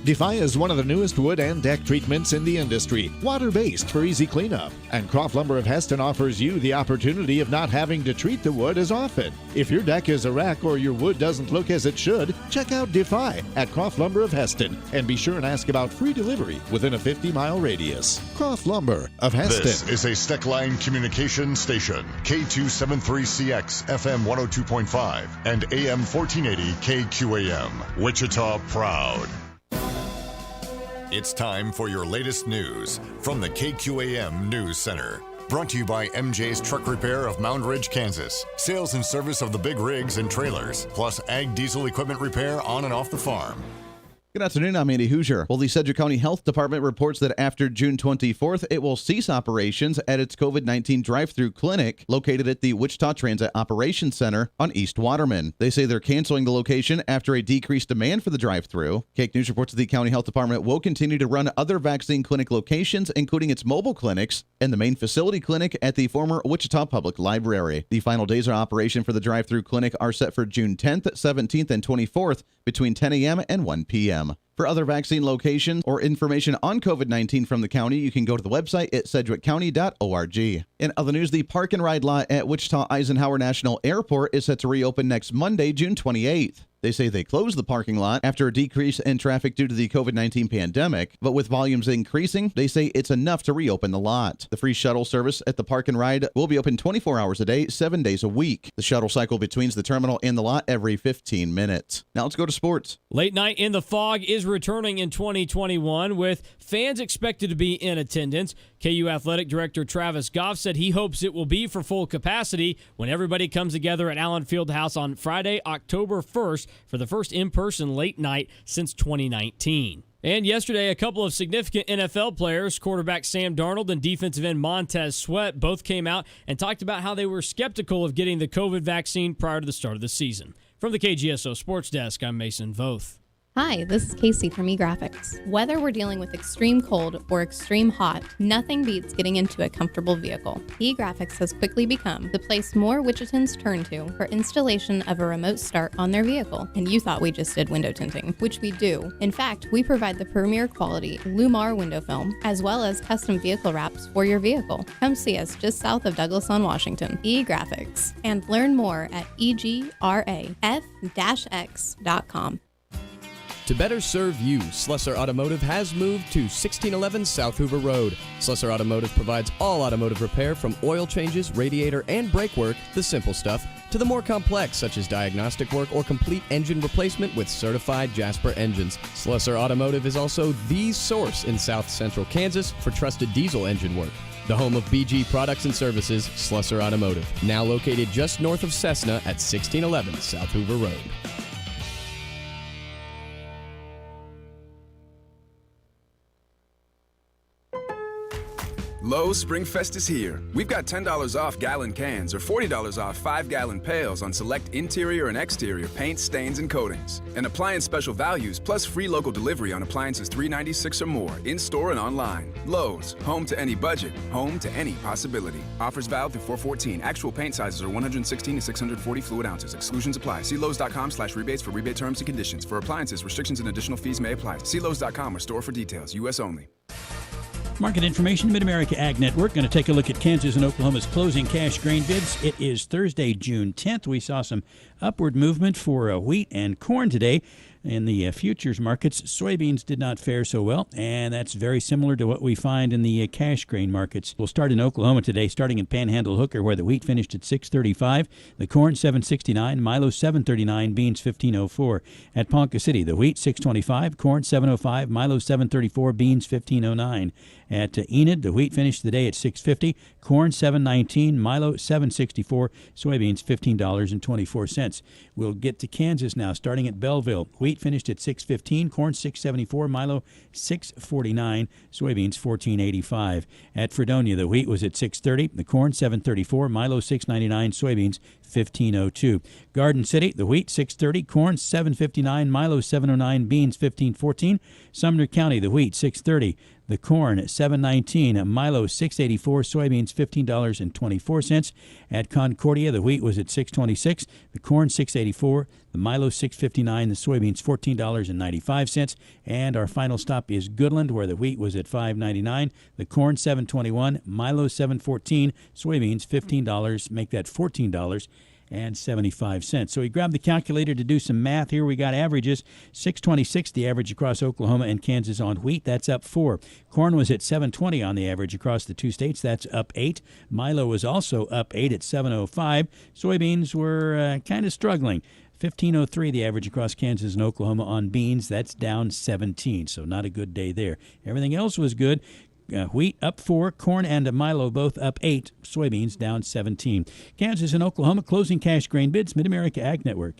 Defy is one of the newest wood and deck treatments in the industry, water-based for easy cleanup. And Croft Lumber of Heston offers you the opportunity of not having to treat the wood as often. If your deck is a wreck or your wood doesn't look as it should, check out Defy at Croft Lumber of Heston and be sure and ask about free delivery within a 50-mile radius. Croft Lumber of Heston. This is a Steckline communication station, K273CX FM 102.5 and AM 1480 KQAM. Wichita proud. It's time for your latest news from the KQAM News Center. Brought to you by MJ's Truck Repair of Mound Ridge, Kansas. Sales and service of the big rigs and trailers, plus ag diesel equipment repair on and off the farm. Good afternoon, I'm Andy Hooser. Well, the Sedgwick County Health Department reports that after June 24th, it will cease operations at its COVID-19 drive-through clinic located at the Wichita Transit Operations Center on East Waterman. They say they're canceling the location after a decreased demand for the drive-through. Cake News reports that the County Health Department will continue to run other vaccine clinic locations, including its mobile clinics and the main facility clinic at the former Wichita Public Library. The final days of operation for the drive-through clinic are set for June 10th, 17th, and 24th between 10 a.m. and 1 p.m. For other vaccine locations or information on COVID-19 from the county, you can go to the website at sedgwickcounty.org. In other news, the park and ride lot at Wichita Eisenhower National Airport is set to reopen next Monday, June 28th. They say they closed the parking lot after a decrease in traffic due to the COVID-19 pandemic, but with volumes increasing, they say it's enough to reopen the lot. The free shuttle service at the park and ride will be open 24 hours a day, 7 days a week. The shuttle cycle between the terminal and the lot every 15 minutes. Now let's go to sports. Late Night in the Fog is returning in 2021 with fans expected to be in attendance. KU Athletic Director Travis Goff said he hopes it will be for full capacity when everybody comes together at Allen Fieldhouse on Friday, October 1st for the first in-person late night since 2019. And yesterday, a couple of significant NFL players, quarterback Sam Darnold and defensive end Montez Sweat, both came out and talked about how they were skeptical of getting the COVID vaccine prior to the start of the season. From the KGSO Sports Desk, I'm Mason Voth. Hi, this is Casey from eGraphics. Whether we're dealing with extreme cold or extreme hot, nothing beats getting into a comfortable vehicle. eGraphics has quickly become the place more Wichitans turn to for installation of a remote start on their vehicle. And you thought we just did window tinting, which we do. In fact, we provide the premier quality LUMAR window film, as well as custom vehicle wraps for your vehicle. Come see us just south of Douglas on Washington. eGraphics. And learn more at egraf-x.com. To better serve you, Slessor Automotive has moved to 1611 South Hoover Road. Slessor Automotive provides all automotive repair from oil changes, radiator, and brake work, the simple stuff, to the more complex such as diagnostic work or complete engine replacement with certified Jasper engines. Slessor Automotive is also the source in South Central Kansas for trusted diesel engine work. The home of BG Products and Services, Slessor Automotive, now located just north of Cessna at 1611 South Hoover Road. Lowe's Spring Fest is here. We've got $10 off gallon cans or $40 off 5-gallon pails on select interior and exterior paints, stains, and coatings. And appliance special values plus free local delivery on appliances $3.96 or more in-store and online. Lowe's, home to any budget, home to any possibility. Offers valid through 4/14. Actual paint sizes are 116 to 640 fluid ounces. Exclusions apply. See Lowes.com/rebates for rebate terms and conditions. For appliances, restrictions and additional fees may apply. See Lowes.com or store for details. U.S. only. Market information, Mid-America Ag Network. Going to take a look at Kansas and Oklahoma's closing cash grain bids. It is Thursday, June 10th. We saw some upward movement for wheat and corn today. In the futures markets, soybeans did not fare so well, and that's very similar to what we find in the cash grain markets. We'll start in Oklahoma today, starting in Panhandle Hooker, where the wheat finished at $6.35, the corn $7.69, Milo $7.39, beans $15.04. At Ponca City, the wheat $6.25, corn $7.05, Milo $7.34, beans $15.09. At Enid, the wheat finished the day at $6.50, corn $7.19, Milo $7.64, soybeans $15.24. We'll get to Kansas now, starting at Belleville. Wheat finished at $6.15, corn $6.74, Milo $6.49, soybeans $14.85. At Fredonia, the wheat was at $6.30, the corn $7.34, Milo $6.99, soybeans $15.02. Garden City, the wheat $6.30, corn $7.59, Milo $7.09, beans $15.14. Sumner County, the wheat $6.30, The corn at $7.19. Milo $6.84. Soybeans $15.24. At Concordia, the wheat was at $6.26. The corn $6.84. The Milo $6.59. The soybeans $14.95. And our final stop is Goodland, where the wheat was at $5.99. The corn $7.21. Milo $7.14. Soybeans $15. Make that $14.75. So we grabbed the calculator to do some math here. We got averages. 626 the average across Oklahoma and Kansas on wheat. That's up 4. Corn was at 720 on the average across the two states. That's up 8. Milo was also up 8 at 705. Soybeans were kind of struggling. 1503 the average across Kansas and Oklahoma on beans. That's down 17, so not a good day there. Everything else was good. Wheat up 4, corn and Milo both up 8, soybeans down 17. Kansas and Oklahoma closing cash grain bids, Mid-America Ag Network.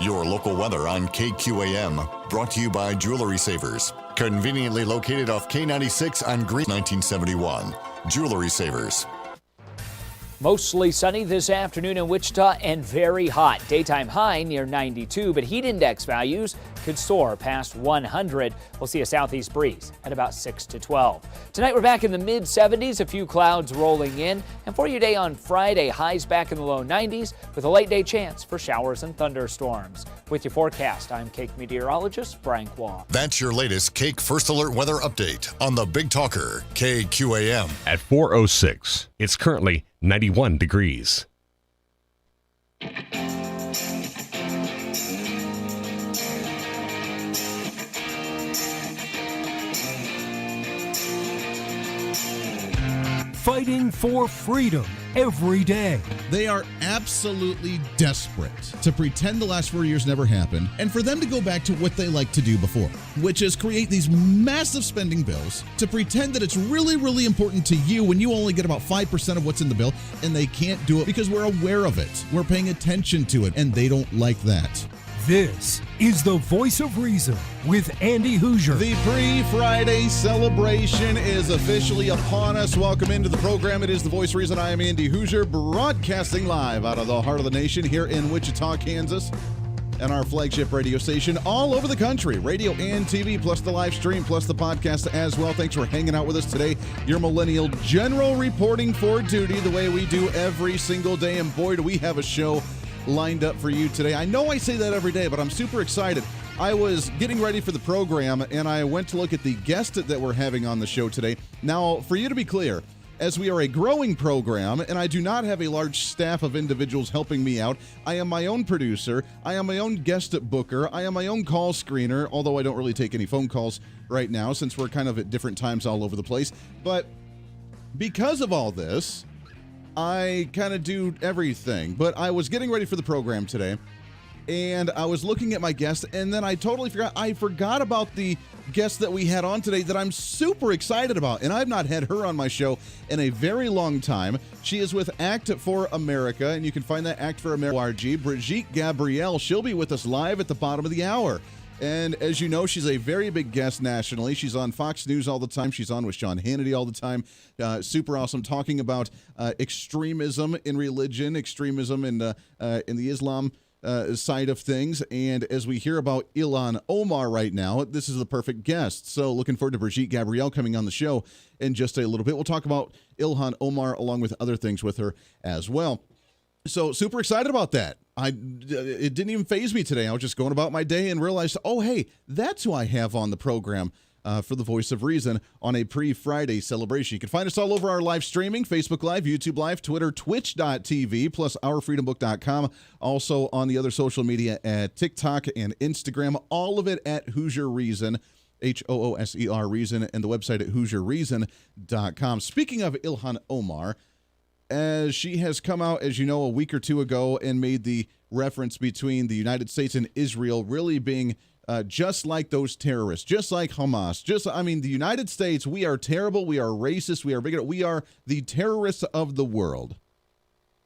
Your local weather on KQAM, brought to you by Jewelry Savers. Conveniently located off K96 on Green 1971. Jewelry Savers. Mostly sunny this afternoon in Wichita and very hot. Daytime high near 92, but heat index values could soar past 100. We'll see a southeast breeze at about 6 to 12. Tonight we're back in the mid-70s, a few clouds rolling in. And for your day on Friday, highs back in the low 90s with a late day chance for showers and thunderstorms. With your forecast, I'm Cake meteorologist Brian Quall. That's your latest Cake First Alert weather update on the Big Talker, KQAM. At 4:06, it's currently 91 degrees. Fighting for freedom every day. They are absolutely desperate to pretend the last 4 years never happened and for them to go back to what they liked to do before, which is create these massive spending bills to pretend that it's really, really important to you when you only get about 5% of what's in the bill, and they can't do it because we're aware of it. We're paying attention to it, and they don't like that. This is the Voice of Reason with Andy Hooser. The pre-Friday celebration is officially upon us. Welcome into the program. It is the Voice of Reason. I am Andy Hooser, broadcasting live out of the heart of the nation here in Wichita, Kansas, and our flagship radio station all over the country, radio and TV, plus the live stream, plus the podcast as well. Thanks for hanging out with us today. Your Millennial General reporting for duty the way we do every single day, and boy, do we have a show lined up for you today. I know I say that every day, but I'm super excited. I was getting ready for the program, and I went to look at the guest that we're having on the show today. Now, for you to be clear, as we are a growing program, and I do not have a large staff of individuals helping me out, I am my own producer, I am my own guest booker, I am my own call screener, although I don't really take any phone calls right now since we're kind of at different times all over the place. But because of all this, I kind of do everything. But I was getting ready for the program today, and I was looking at my guest, and then I totally forgot. I forgot about the guest that we had on today that I'm super excited about, and I've not had her on my show in a very long time. She is with Act for America, and you can find that Act for America. Brigitte Gabriel. She'll be with us live at the bottom of the hour. And as you know, she's a very big guest nationally. She's on Fox News all the time. She's on with Sean Hannity all the time. Super awesome, talking about extremism in religion, extremism in the Islam side of things. And as we hear about ILHAN OMAR right now, this is the perfect guest. So looking forward to Brigitte Gabriel coming on the show in just a little bit. We'll talk about ILHAN OMAR along with other things with her as well. So super excited about that. It didn't even faze me today. I was just going about my day and realized, oh, hey, that's who I have on the program for the Voice of Reason on a pre-Friday celebration. You can find us all over our live streaming, Facebook Live, YouTube Live, Twitter, Twitch.tv, plus OurFreedomBook.com. Also on the other social media at TikTok and Instagram. All of it at Hooser Reason, Hooser Reason, and the website at HooserReason.com. Speaking of ILHAN OMAR, as she has come out, as you know, a week or two ago and made the reference between the United States and Israel really being just like those terrorists, just like Hamas. The United States, we are terrible, we are racist, we are bigoted, we are the terrorists of the world.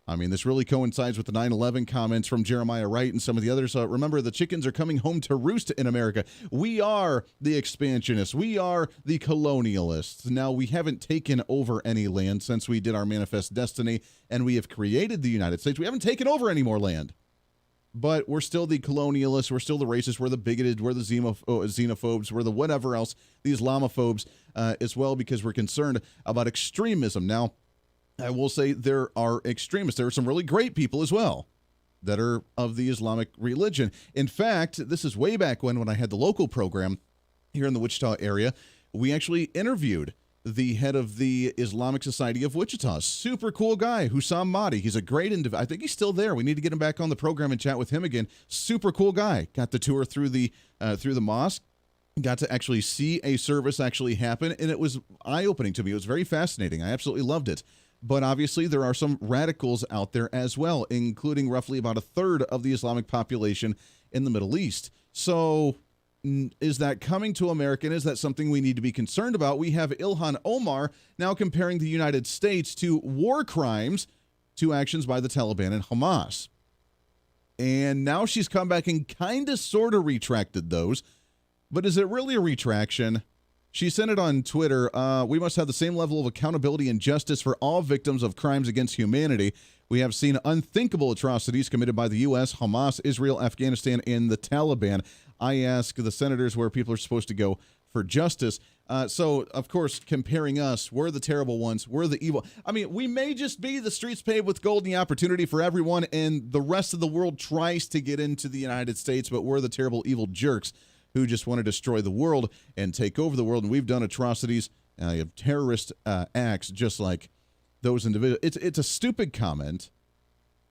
I mean, this really coincides with the 9/11 comments from Jeremiah Wright and some of the others. Remember, the chickens are coming home to roost in America. We are the expansionists. We are the colonialists. Now, we haven't taken over any land since we did our Manifest Destiny, and we have created the United States. We haven't taken over any more land. but we're still the colonialists, we're still the racists, we're the bigoted, we're the xenophobes, we're the whatever else, the Islamophobes as well, because we're concerned about extremism. Now, I will say there are extremists. There are some really great people as well that are of the Islamic religion. In fact, this is way back when I had the local program here in the Wichita area. We actually interviewed the head of the Islamic Society of Wichita. Super cool guy, Hussam Mahdi. He's a great individual. I think he's still there. We need to get him back on the program and chat with him again. Super cool guy. Got the tour through the mosque. Got to actually see a service actually happen, and it was eye-opening to me. It was very fascinating. I absolutely loved it. But obviously, there are some radicals out there as well, including roughly about a third of the Islamic population in the Middle East. So is that coming to America? And is that something we need to be concerned about? We have ILHAN Omar now comparing the United States to war crimes to actions by the Taliban and Hamas. And now she's come back and kind of sort of retracted those. But is it really a retraction? She sent it on Twitter. We must have the same level of accountability and justice for all victims of crimes against humanity. We have seen unthinkable atrocities committed by the U.S., Hamas, Israel, Afghanistan, and the Taliban. I ask the senators where people are supposed to go for justice. So, of course, comparing us, we're the terrible ones. We're the evil. I mean, we may just be the streets paved with gold and the opportunity for everyone, and the rest of the world tries to get into the United States, but we're the terrible, evil jerks who just want to destroy the world and take over the world. And we've done atrocities, terrorist acts just like those individuals. It's a stupid comment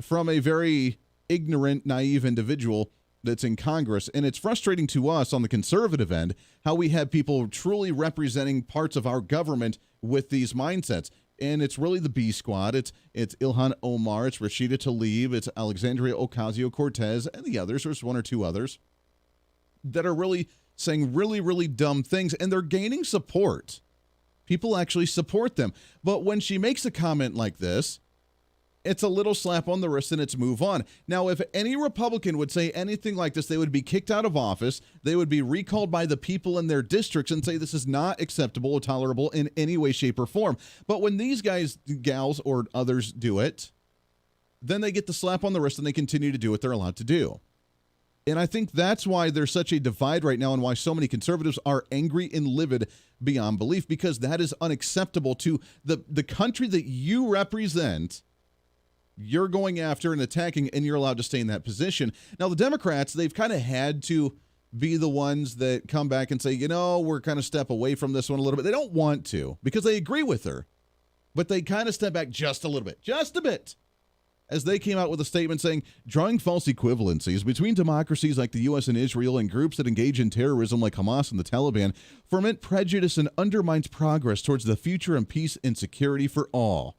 from a very ignorant, naive individual that's in Congress. And it's frustrating to us on the conservative end how we have people truly representing parts of our government with these mindsets. And it's really the B squad. It's ILHAN Omar, it's Rashida Tlaib, it's Alexandria Ocasio-Cortez, and the others. There's one or two others that are really saying really, really dumb things, and they're gaining support. People actually support them. But when she makes a comment like this, it's a little slap on the wrist and it's move on. Now, if any Republican would say anything like this, they would be kicked out of office. They would be recalled by the people in their districts and say this is not acceptable or tolerable in any way, shape, or form. But when these guys, gals, or others do it, then they get the slap on the wrist and they continue to do what they're allowed to do. And I think that's why there's such a divide right now and why so many conservatives are angry and livid beyond belief, because that is unacceptable to the country that you represent. You're going after and attacking, and you're allowed to stay in that position. Now, the Democrats, they've kind of had to be the ones that come back and say, we're kind of step away from this one a little bit. They don't want to because they agree with her, but they kind of step back just a little bit, just a bit, as they came out with a statement saying, drawing false equivalencies between democracies like the U.S. and Israel and groups that engage in terrorism like Hamas and the Taliban foment prejudice and undermines progress towards the future and peace and security for all.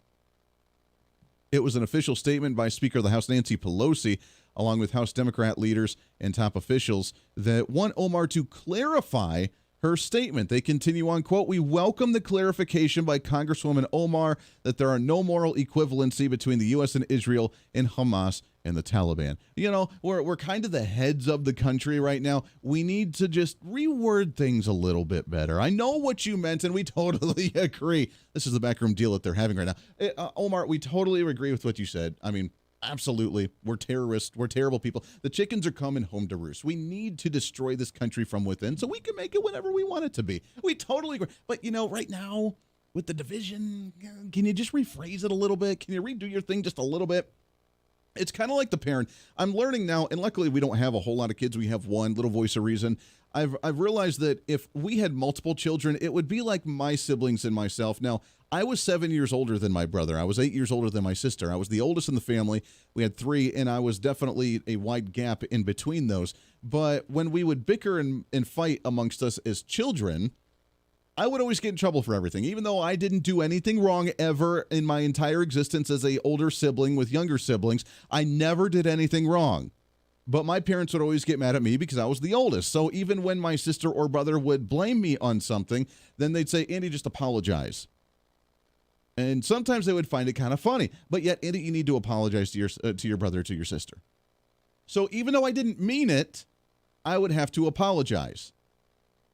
It was an official statement by Speaker of the House Nancy Pelosi, along with House Democrat leaders and top officials, that want Omar to clarify her statement. They continue on, quote, "We welcome the clarification by Congresswoman Omar that there are no moral equivalency between the U.S. and Israel and Hamas and the Taliban." We're kind of the heads of the country right now. We need to just reword things a little bit better. I know what you meant, and we totally agree. This is the backroom deal that they're having right now. Omar, we totally agree with what you said. I mean, absolutely. We're terrorists. We're terrible people. The chickens are coming home to roost. We need to destroy this country from within so we can make it whatever we want it to be. We totally agree. But, right now, with the division, can you just rephrase it a little bit? Can you redo your thing just a little bit? It's kind of like the parent. I'm learning now, and luckily we don't have a whole lot of kids. We have one, little voice of reason. I've realized that if we had multiple children, it would be like my siblings and myself. Now, I was 7 years older than my brother. I was 8 years older than my sister. I was the oldest in the family. We had three, and I was definitely a wide gap in between those. But when we would bicker and fight amongst us as children, I would always get in trouble for everything, even though I didn't do anything wrong ever in my entire existence as a older sibling with younger siblings. I never did anything wrong. But my parents would always get mad at me because I was the oldest. So even when my sister or brother would blame me on something, then they'd say, "Andy, just apologize." And sometimes they would find it kind of funny. But yet, Andy, you need to apologize to your brother, to your sister. So even though I didn't mean it, I would have to apologize.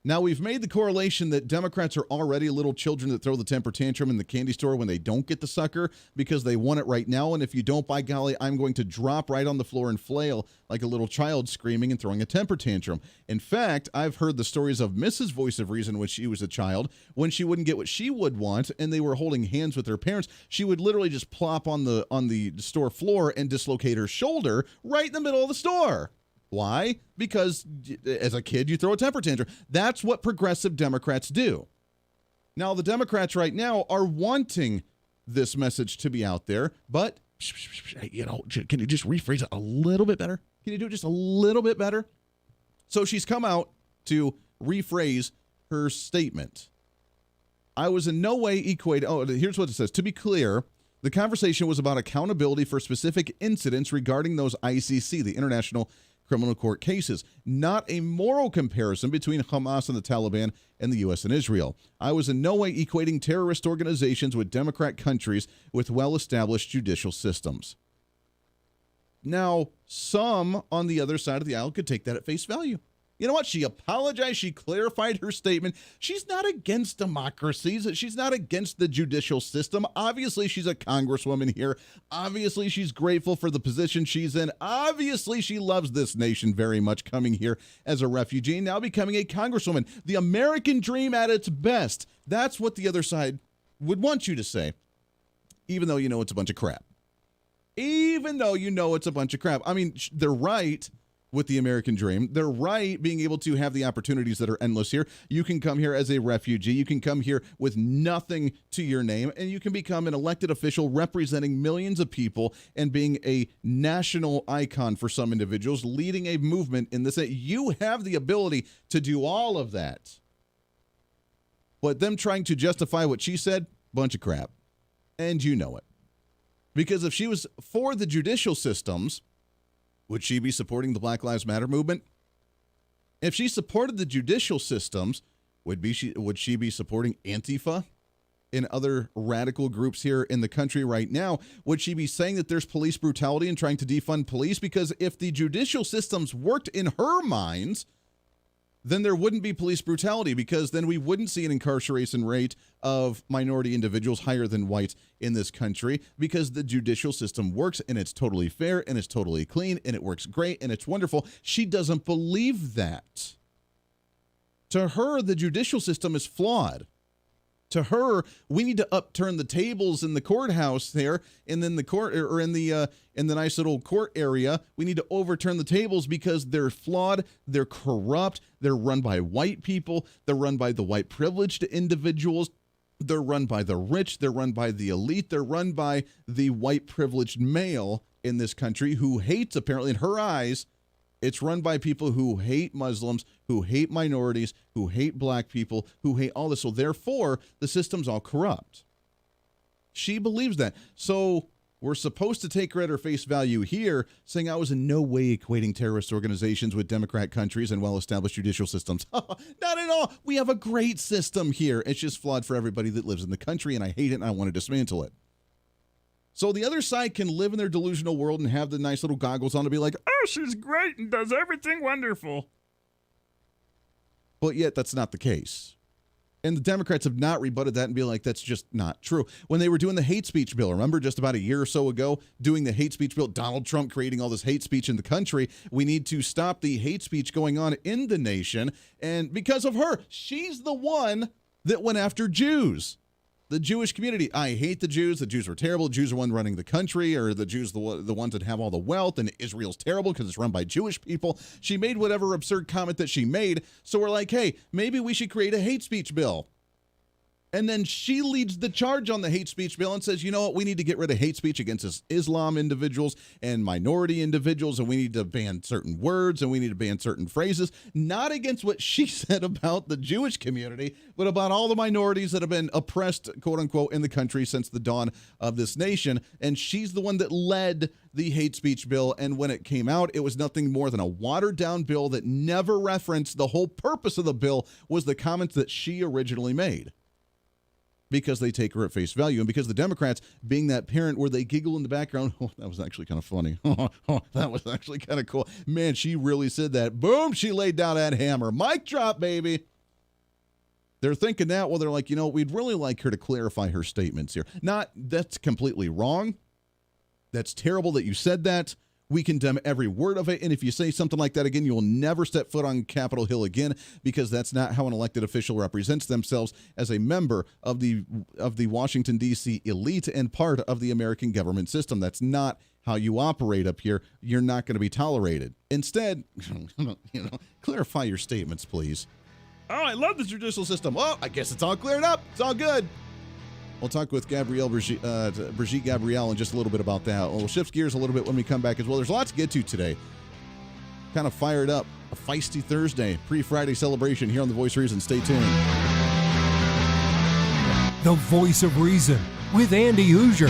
Now, we've made the correlation that Democrats are already little children that throw the temper tantrum in the candy store when they don't get the sucker because they want it right now. And if you don't, by golly, I'm going to drop right on the floor and flail like a little child screaming and throwing a temper tantrum. In fact, I've heard the stories of Mrs. Voice of Reason when she was a child, when she wouldn't get what she would want and they were holding hands with her parents. She would literally just plop on the store floor and dislocate her shoulder right in the middle of the store. Why? Because as a kid, you throw a temper tantrum. That's what progressive Democrats do. Now, the Democrats right now are wanting this message to be out there, but, can you just rephrase it a little bit better? Can you do it just a little bit better? So she's come out to rephrase her statement. I was in no way equating. Oh, here's what it says. To be clear, the conversation was about accountability for specific incidents regarding those ICC, the International Criminal Court cases, not a moral comparison between Hamas and the Taliban and the U.S. and Israel. I was in no way equating terrorist organizations with democratic countries with well-established judicial systems. Now, some on the other side of the aisle could take that at face value. You know what? She apologized. She clarified her statement. She's not against democracies. She's not against the judicial system. Obviously, she's a congresswoman here. Obviously, she's grateful for the position she's in. Obviously, she loves this nation very much, coming here as a refugee, now becoming a congresswoman. The American dream at its best. That's what the other side would want you to say, even though you know it's a bunch of crap. Even though you know it's a bunch of crap. I mean, they're right with the American dream. They're right being able to have the opportunities that are endless here. You can come here as a refugee. You can come here with nothing to your name, and you can become an elected official representing millions of people and being a national icon for some individuals, leading a movement in this. You have the ability to do all of that. But them trying to justify what she said, bunch of crap. And you know it. Because if she was for the judicial systems, would she be supporting the Black Lives Matter movement? If she supported the judicial systems, would she be supporting Antifa and other radical groups here in the country right now? Would she be saying that there's police brutality and trying to defund police? Because if the judicial systems worked in her minds, then there wouldn't be police brutality, because then we wouldn't see an incarceration rate of minority individuals higher than whites in this country, because the judicial system works and it's totally fair and it's totally clean and it works great and it's wonderful. She doesn't believe that. To her, the judicial system is flawed. To her, we need to upturn the tables in the courthouse there, and then the court, or in the nice little court area. We need to overturn the tables because they're flawed, they're corrupt, they're run by white people, they're run by the white privileged individuals, they're run by the rich, they're run by the elite, they're run by the white privileged male in this country who hates, apparently in her eyes, it's run by people who hate Muslims, who hate minorities, who hate black people, who hate all this. So therefore, the system's all corrupt. She believes that. So we're supposed to take her at her face value here, saying I was in no way equating terrorist organizations with democratic countries and well-established judicial systems. Not at all. We have a great system here. It's just flawed for everybody that lives in the country, and I hate it, and I want to dismantle it. So the other side can live in their delusional world and have the nice little goggles on to be like, oh, she's great and does everything wonderful. But yet that's not the case. And the Democrats have not rebutted that and be like, that's just not true. When they were doing the hate speech bill, remember just about a year or so ago, doing the hate speech bill, Donald Trump creating all this hate speech in the country. We need to stop the hate speech going on in the nation. And because of her, she's the one that went after Jews. The Jewish community. I hate the Jews. The Jews were terrible. The Jews are one running the country, or the Jews the ones that have all the wealth, and Israel's terrible because it's run by Jewish people. She made whatever absurd comment that she made. So we're like, hey, maybe we should create a hate speech bill. And then she leads the charge on the hate speech bill and says, you know what, we need to get rid of hate speech against Islam individuals and minority individuals, and we need to ban certain words, and we need to ban certain phrases, not against what she said about the Jewish community, but about all the minorities that have been oppressed, quote unquote, in the country since the dawn of this nation. And she's the one that led the hate speech bill. And when it came out, it was nothing more than a watered down bill that never referenced the whole purpose of the bill was the comments that she originally made. Because they take her at face value, and because the Democrats, being that parent where they giggle in the background, oh, that was actually kind of funny. That was actually kind of cool. Man, she really said that. Boom, she laid down that hammer. Mic drop, baby. They're thinking that, well, they're like, we'd really like her to clarify her statements here. That's completely wrong. That's terrible that you said that. We condemn every word of it, and if you say something like that again, you will never step foot on Capitol Hill again, because that's not how an elected official represents themselves as a member of the Washington, D.C. elite and part of the American government system. That's not how you operate up here. You're not going to be tolerated. Instead, clarify your statements, please. Oh, I love the judicial system. Well, I guess it's all cleared up. It's all good. We'll talk with Brigitte Gabriel in just a little bit about that. We'll shift gears a little bit when we come back as well. There's lots to get to today. Kind of fired up. A feisty Thursday, pre-Friday celebration here on The Voice of Reason. Stay tuned. The Voice of Reason with Andy Hooser.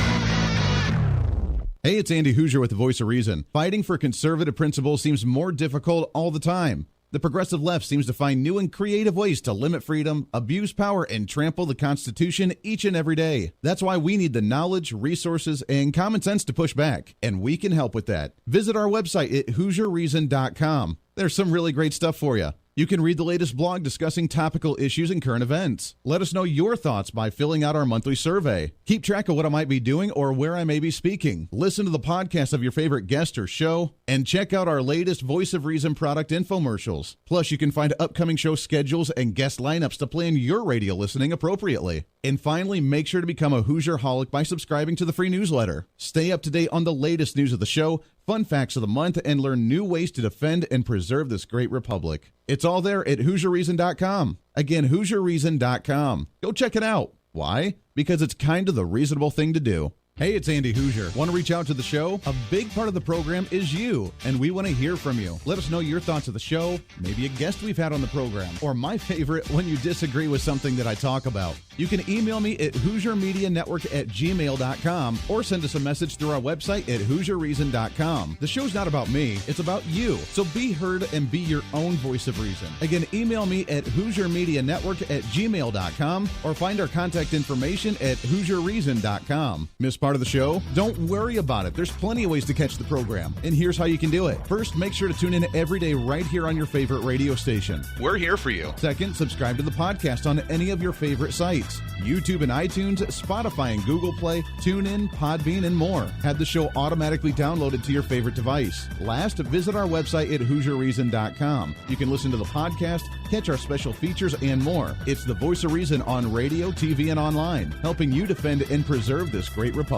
Hey, it's Andy Hooser with The Voice of Reason. Fighting for conservative principles seems more difficult all the time. The progressive left seems to find new and creative ways to limit freedom, abuse power, and trample the Constitution each and every day. That's why we need the knowledge, resources, and common sense to push back, and we can help with that. Visit our website at HooserReason.com. There's some really great stuff for you. You can read the latest blog discussing topical issues and current events. Let us know your thoughts by filling out our monthly survey. Keep track of what I might be doing or where I may be speaking. Listen to the podcast of your favorite guest or show, and check out our latest Voice of Reason product infomercials. Plus, you can find upcoming show schedules and guest lineups to plan your radio listening appropriately. And finally, make sure to become a Hoosier-holic by subscribing to the free newsletter. Stay up to date on the latest news of the show, fun facts of the month, and learn new ways to defend and preserve this great republic. It's all there at HooserReason.com. Again, HooserReason.com. Go check it out. Why? Because it's kind of the reasonable thing to do. Hey, it's Andy Hooser. Want to reach out to the show? A big part of the program is you, and we want to hear from you. Let us know your thoughts of the show, maybe a guest we've had on the program, or my favorite, when you disagree with something that I talk about. You can email me at HooserMediaNetwork@gmail.com or send us a message through our website at HooserReason.com. The show's not about me, it's about you. So be heard and be your own voice of reason. Again, email me at HooserMediaNetwork@gmail.com or find our contact information at HooserReason.com. Miss part of the show? Don't worry about it. There's plenty of ways to catch the program, and here's how you can do it. First, make sure to tune in every day right here on your favorite radio station. We're here for you. Second, subscribe to the podcast on any of your favorite sites. YouTube and iTunes, Spotify and Google Play, TuneIn, Podbean, and more. Have the show automatically downloaded to your favorite device. Last, visit our website at HooserReason.com. You can listen to the podcast, catch our special features, and more. It's the Voice of Reason on radio, TV, and online, helping you defend and preserve this great republic.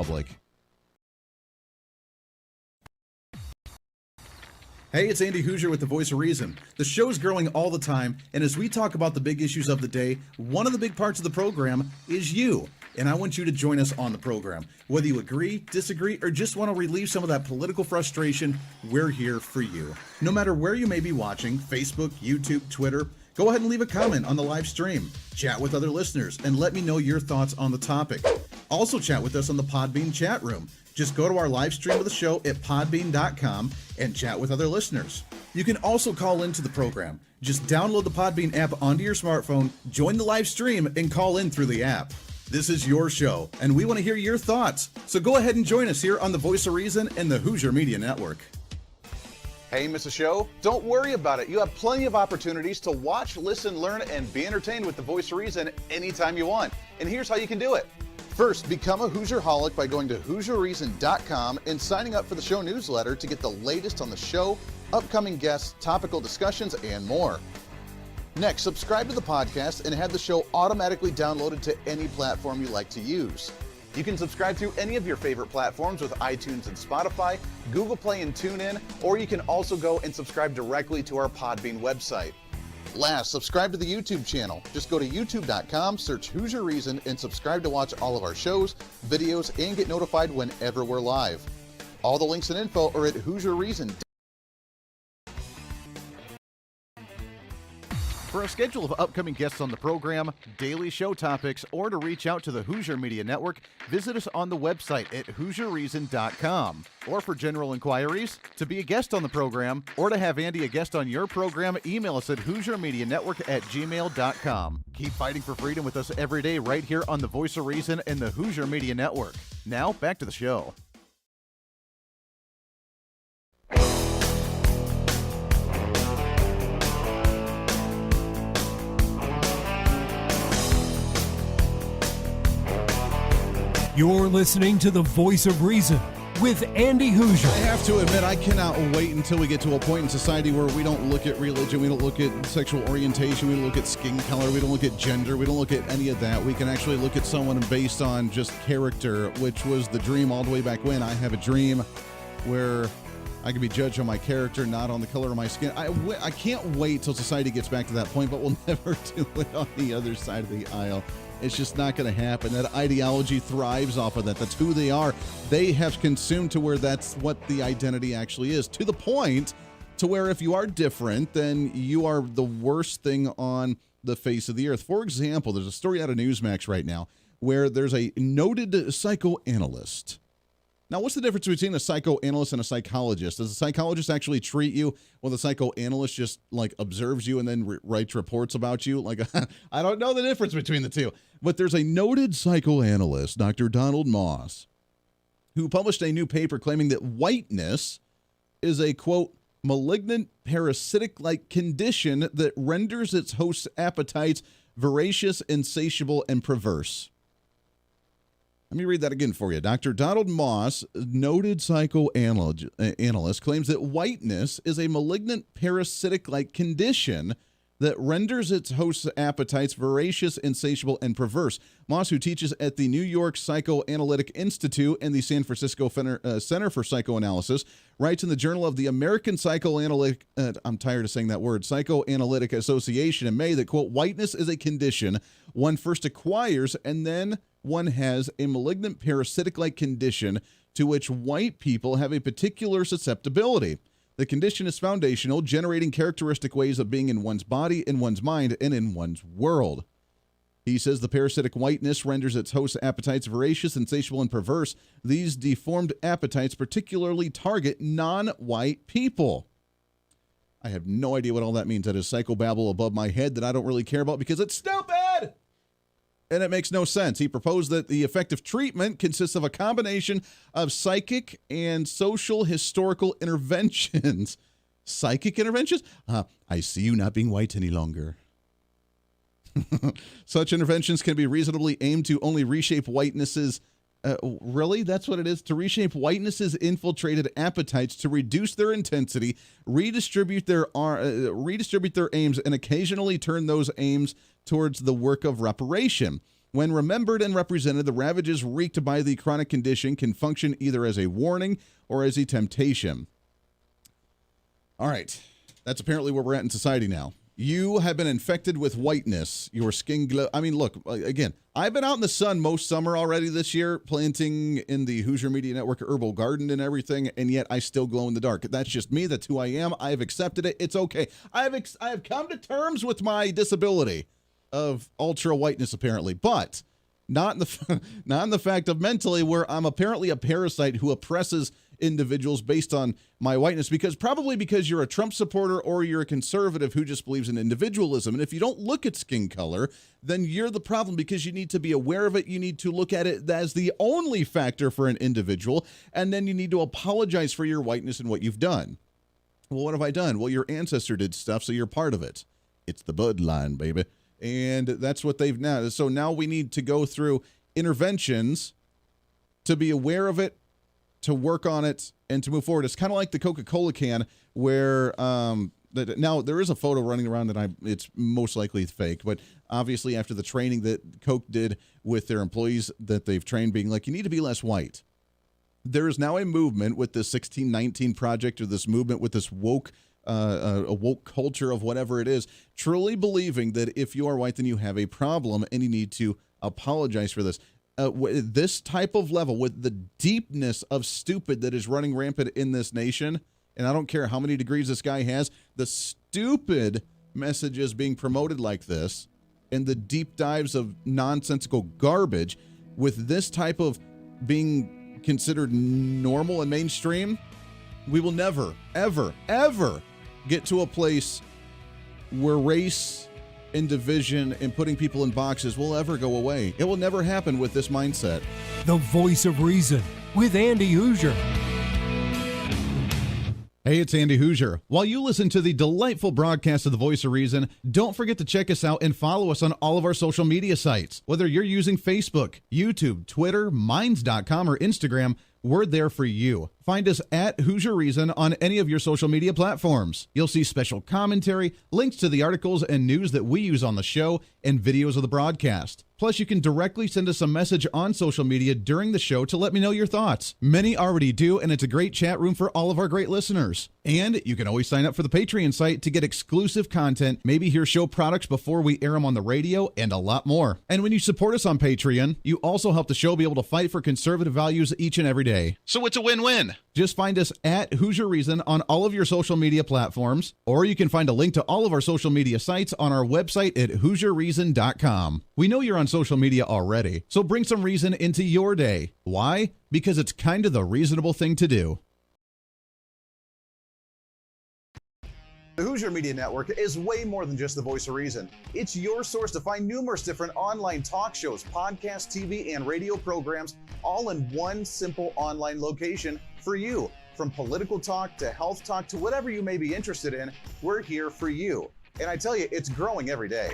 Hey, it's Andy Hooser with The Voice of Reason. The show's growing all the time, and as we talk about the big issues of the day, one of the big parts of the program is you. And I want you to join us on the program. Whether you agree, disagree, or just want to relieve some of that political frustration, we're here for you. No matter where you may be watching, Facebook, YouTube, Twitter, go ahead and leave a comment on the live stream. Chat with other listeners and let me know your thoughts on the topic. Also chat with us on the Podbean chat room. Just go to our live stream of the show at podbean.com and chat with other listeners. You can also call into the program. Just download the Podbean app onto your smartphone, join the live stream, and call in through the app. This is your show, and we want to hear your thoughts. So go ahead and join us here on the Voice of Reason and the Hooser Media Network. Hey, miss a show? Don't worry about it. You have plenty of opportunities to watch, listen, learn, and be entertained with the Voice of Reason anytime you want. And here's how you can do it. First, become a Hoosier-holic by going to HooserReason.com and signing up for the show newsletter to get the latest on the show, upcoming guests, topical discussions, and more. Next, subscribe to the podcast and have the show automatically downloaded to any platform you like to use. You can subscribe through any of your favorite platforms with iTunes and Spotify, Google Play and TuneIn, or you can also go and subscribe directly to our Podbean website. Last, subscribe to the YouTube channel. Just go to youtube.com, search Hooser Reason, and subscribe to watch all of our shows, videos, and get notified whenever we're live. All the links and info are at HooserReason.com. For a schedule of upcoming guests on the program, daily show topics, or to reach out to the Hooser Media Network, visit us on the website at HooserReason.com. Or for general inquiries, to be a guest on the program, or to have Andy a guest on your program, email us at HooserMediaNetwork@gmail.com. Keep fighting for freedom with us every day right here on the Voice of Reason and the Hooser Media Network. Now, back to the show. You're listening to the Voice of Reason with Andy Hooser. I have to admit, I cannot wait until we get to a point in society where we don't look at religion, we don't look at sexual orientation, we don't look at skin color, we don't look at gender, we don't look at any of that. We can actually look at someone based on just character, which was the dream all the way back when. I have a dream where I can be judged on my character, not on the color of my skin. I can't wait till society gets back to that point, but we'll never do it on the other side of the aisle. It's just not going to happen. That ideology thrives off of that. That's who they are. They have consumed to where that's what the identity actually is, to the point to where if you are different, then you are the worst thing on the face of the earth. For example, there's a story out of Newsmax right now where there's a noted psychoanalyst. Now, what's the difference between a psychoanalyst and a psychologist? Does a psychologist actually treat you while the psychoanalyst just like observes you and then writes reports about you? Like, I don't know the difference between the two. But there's a noted psychoanalyst, Dr. Donald Moss, who published a new paper claiming that whiteness is a, quote, malignant parasitic-like condition that renders its host's appetites voracious, insatiable, and perverse. Let me read that again for you. Dr. Donald Moss, noted psychoanalyst, claims that whiteness is a malignant parasitic-like condition that renders its host's appetites voracious, insatiable, and perverse. Moss, who teaches at the New York Psychoanalytic Institute and the San Francisco Center for Psychoanalysis, writes in the Journal of the American Psychoanalytic, I'm tired of saying that word, Psychoanalytic Association in May that, quote, whiteness is a condition one first acquires and then one has a malignant parasitic-like condition to which white people have a particular susceptibility. The condition is foundational, generating characteristic ways of being in one's body, in one's mind, and in one's world. He says the parasitic whiteness renders its host's appetites voracious, insatiable, and perverse. These deformed appetites particularly target non-white people. I have no idea what all that means. That is psychobabble above my head that I don't really care about because it's stupid! And it makes no sense. He proposed that the effective treatment consists of a combination of psychic and social historical interventions. Psychic interventions? I see you not being white any longer. Such interventions can be reasonably aimed to only reshape whitenesses. Really? That's what it is? To reshape whitenesses' infiltrated appetites, to reduce their intensity, redistribute their aims, and occasionally turn those aims towards the work of reparation. When remembered and represented, the ravages wreaked by the chronic condition can function either as a warning or as a temptation. All right. That's apparently where we're at in society now. You have been infected with whiteness. Your skin glow. I mean, look, again, I've been out in the sun most summer already this year, planting in the Hooser Media Network herbal garden and everything, and yet I still glow in the dark. That's just me. That's who I am. I have accepted it. It's okay. I have come to terms with my disability of ultra whiteness, apparently, but not in the fact of mentally where I'm apparently a parasite who oppresses individuals based on my whiteness, because you're a Trump supporter or you're a conservative who just believes in individualism. And if you don't look at skin color, then you're the problem, because you need to be aware of it. You need to look at it as the only factor for an individual, and then you need to apologize for your whiteness and what you've done. Well, what have I done? Well, your ancestor did stuff, so you're part of it. It's the bloodline, baby. And that's what they've now. So now we need to go through interventions to be aware of it, to work on it, and to move forward. It's kind of like the Coca-Cola can where now there is a photo running around that it's most likely fake, but obviously after the training that Coke did with their employees that they've trained, being like, you need to be less white. There is now a movement with this 1619 project, or this movement with this woke a woke culture of whatever it is, truly believing that if you are white, then you have a problem and you need to apologize for this. This type of level, with the deepness of stupid that is running rampant in this nation, and I don't care how many degrees this guy has, the stupid messages being promoted like this, and the deep dives of nonsensical garbage, with this type of being considered normal and mainstream, we will never, ever, ever get to a place where race and division and putting people in boxes will ever go away. It will never happen with this mindset. The Voice of Reason with Andy Hooser. Hey, it's Andy Hooser. While you listen to the delightful broadcast of the Voice of Reason, don't forget to check us out and follow us on all of our social media sites. Whether you're using Facebook, YouTube, Twitter, Minds.com, or Instagram, we're there for you. Find us at Hooser Reason on any of your social media platforms. You'll see special commentary, links to the articles and news that we use on the show, and videos of the broadcast. Plus, you can directly send us a message on social media during the show to let me know your thoughts. Many already do, and it's a great chat room for all of our great listeners. And you can always sign up for the Patreon site to get exclusive content, maybe hear show products before we air them on the radio, and a lot more. And when you support us on Patreon, you also help the show be able to fight for conservative values each and every day. So it's a win-win. Just find us at Hooser Reason on all of your social media platforms, or you can find a link to all of our social media sites on our website at HooserReason.com. We know you're on social media already, so bring some reason into your day. Why? Because it's kind of the reasonable thing to do. The Hooser Media Network is way more than just the voice of reason. It's your source to find numerous different online talk shows, podcasts, TV, and radio programs, all in one simple online location for you. From political talk to health talk to whatever you may be interested in, we're here for you. And I tell you, it's growing every day.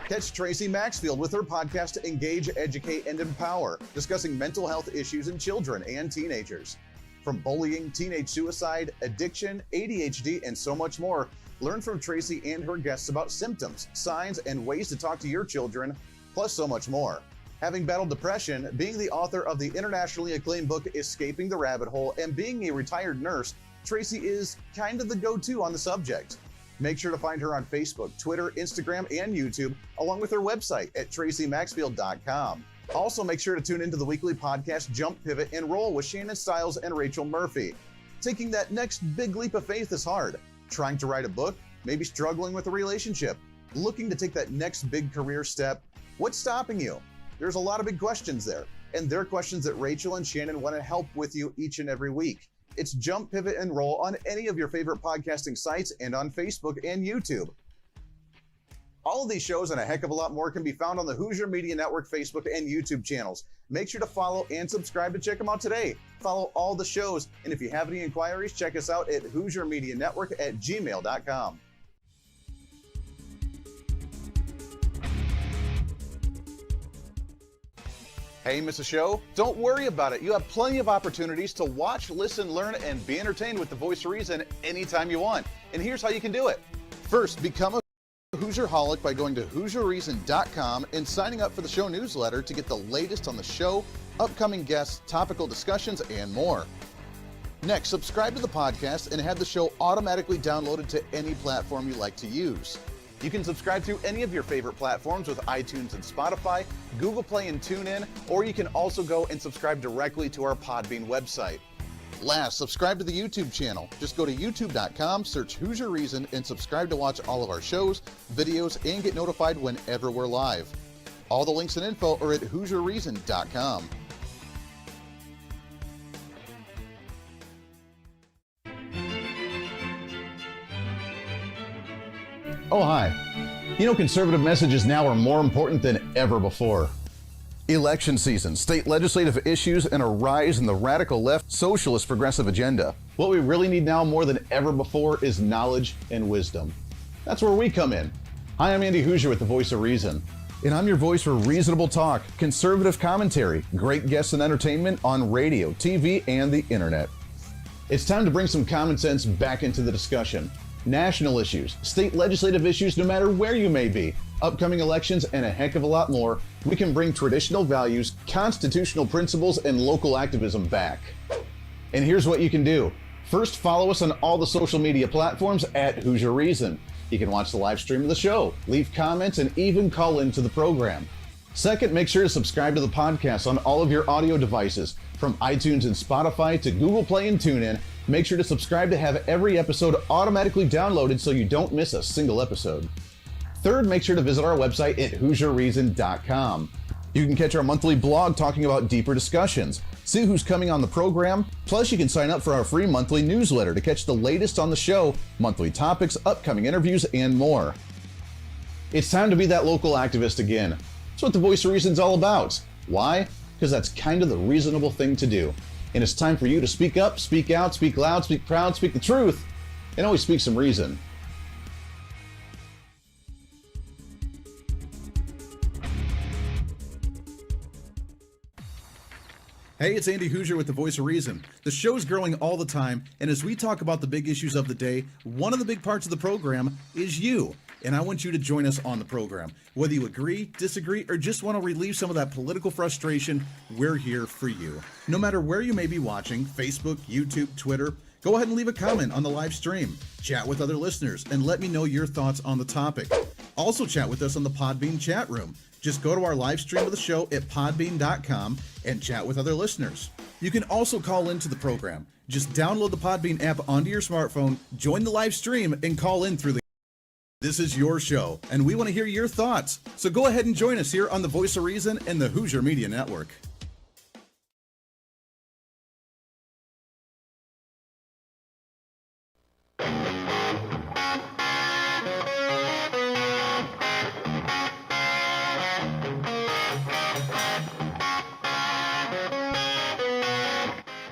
Catch Tracy Maxfield with her podcast, Engage, Educate, and Empower, discussing mental health issues in children and teenagers. From bullying, teenage suicide, addiction, ADHD, and so much more, learn from Tracy and her guests about symptoms, signs, and ways to talk to your children, plus so much more. Having battled depression, being the author of the internationally acclaimed book, Escaping the Rabbit Hole, and being a retired nurse, Tracy is kind of the go-to on the subject. Make sure to find her on Facebook, Twitter, Instagram, and YouTube, along with her website at tracymaxfield.com. Also, make sure to tune into the weekly podcast, Jump, Pivot, and Roll with Shannon Stiles and Rachel Murphy. Taking that next big leap of faith is hard. Trying to write a book, maybe struggling with a relationship, looking to take that next big career step. What's stopping you? There's a lot of big questions there, and they're questions that Rachel and Shannon want to help with you each and every week. It's Jump, Pivot, and Roll on any of your favorite podcasting sites and on Facebook and YouTube. All of these shows and a heck of a lot more can be found on the Hooser Media Network Facebook and YouTube channels. Make sure to follow and subscribe to check them out today. Follow all the shows, and if you have any inquiries, check us out at HooserMediaNetwork@gmail.com. Hey, miss a show? Don't worry about it. You have plenty of opportunities to watch, listen, learn, and be entertained with the Voice of Reason anytime you want. And here's how you can do it. First, become a Hooserholic by going to HooserReason.com and signing up for the show newsletter to get the latest on the show, upcoming guests, topical discussions, and more. Next, subscribe to the podcast and have the show automatically downloaded to any platform you like to use. You can subscribe through any of your favorite platforms with iTunes and Spotify, Google Play and TuneIn, or you can also go and subscribe directly to our Podbean website. Last, subscribe to the YouTube channel. Just go to youtube.com, search Hooser Reason, and subscribe to watch all of our shows, videos, and get notified whenever we're live. All the links and info are at HooserReason.com. Oh, hi. You know, conservative messages now are more important than ever before. Election season, state legislative issues, and a rise in the radical left socialist progressive agenda. What we really need now more than ever before is knowledge and wisdom. That's where we come in. Hi, I'm Andy Hooser with the Voice of Reason, and I'm your voice for reasonable talk, conservative commentary, great guests and entertainment on radio, TV, and the internet. It's time to bring some common sense back into the discussion. National issues, state legislative issues, no matter where you may be, upcoming elections, and a heck of a lot more, we can bring traditional values, constitutional principles, and local activism back. And here's what you can do. First, follow us on all the social media platforms at Hooser Reason. You can watch the live stream of the show, leave comments, and even call into the program. Second, make sure to subscribe to the podcast on all of your audio devices, from iTunes and Spotify to Google Play and TuneIn. Make sure to subscribe to have every episode automatically downloaded so you don't miss a single episode. Third, make sure to visit our website at HooserReason.com. You can catch our monthly blog talking about deeper discussions, see who's coming on the program, plus you can sign up for our free monthly newsletter to catch the latest on the show, monthly topics, upcoming interviews, and more. It's time to be that local activist again. That's what the Voice of Reason's all about. Why? Because that's kind of the reasonable thing to do. And it's time for you to speak up, speak out, speak loud, speak proud, speak the truth, and always speak some reason. Hey, it's Andy Hooser with the Voice of Reason. The show's growing all the time, and as we talk about the big issues of the day, one of the big parts of the program is you. And I want you to join us on the program. Whether you agree, disagree, or just want to relieve some of that political frustration, we're here for you. No matter where you may be watching, Facebook, YouTube, Twitter, go ahead and leave a comment on the live stream. Chat with other listeners and let me know your thoughts on the topic. Also chat with us on the Podbean chat room. Just go to our live stream of the show at podbean.com and chat with other listeners. You can also call into the program. Just download the Podbean app onto your smartphone, join the live stream, and call in through the... This is your show, and we want to hear your thoughts. So go ahead and join us here on the Voice of Reason and the Hooser Media Network.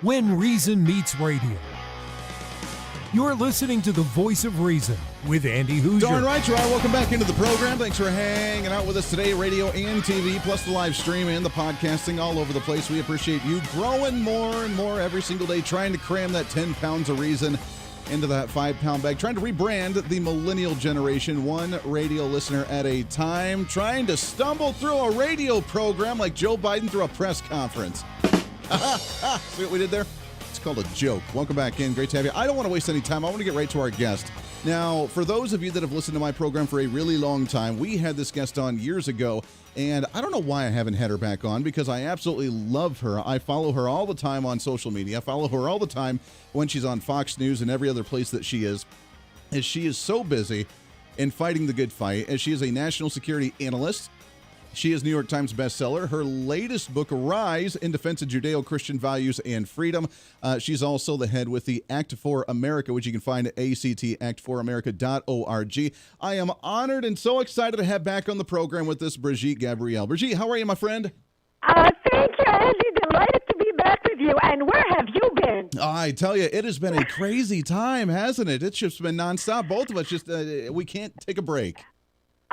When Reason Meets Radio. You're listening to the Voice of Reason with Andy Hooser. Darn right you are. Welcome back into the program. Thanks for hanging out with us today, radio and TV, plus the live stream and the podcasting all over the place. We appreciate you growing more and more every single day, trying to cram that 10 pounds of reason into that 5-pound bag, trying to rebrand the millennial generation, one radio listener at a time, trying to stumble through a radio program like Joe Biden through a press conference. See what we did there? It's called a joke. Welcome back in. Great to have you. I don't want to waste any time. I want to get right to our guest. Now, for those of you that have listened to my program for a really long time, we had this guest on years ago, and I don't know why I haven't had her back on, because I absolutely love her. I follow her all the time on social media. I follow her all the time when she's on Fox News and every other place that she is, as she is so busy in fighting the good fight, as she is a national security analyst. She is New York Times bestseller. Her latest book, Rise in Defense of Judeo-Christian Values and Freedom. She's also the head with the Act for America, which you can find at actforamerica.org. I am honored and so excited to have back on the program with us Brigitte Gabriel. Brigitte, how are you, my friend? Thank you, Andy. Delighted to be back with you. And where have you been? I tell you, it has been a crazy time, hasn't it? It's just been nonstop. Both of us just, we can't take a break.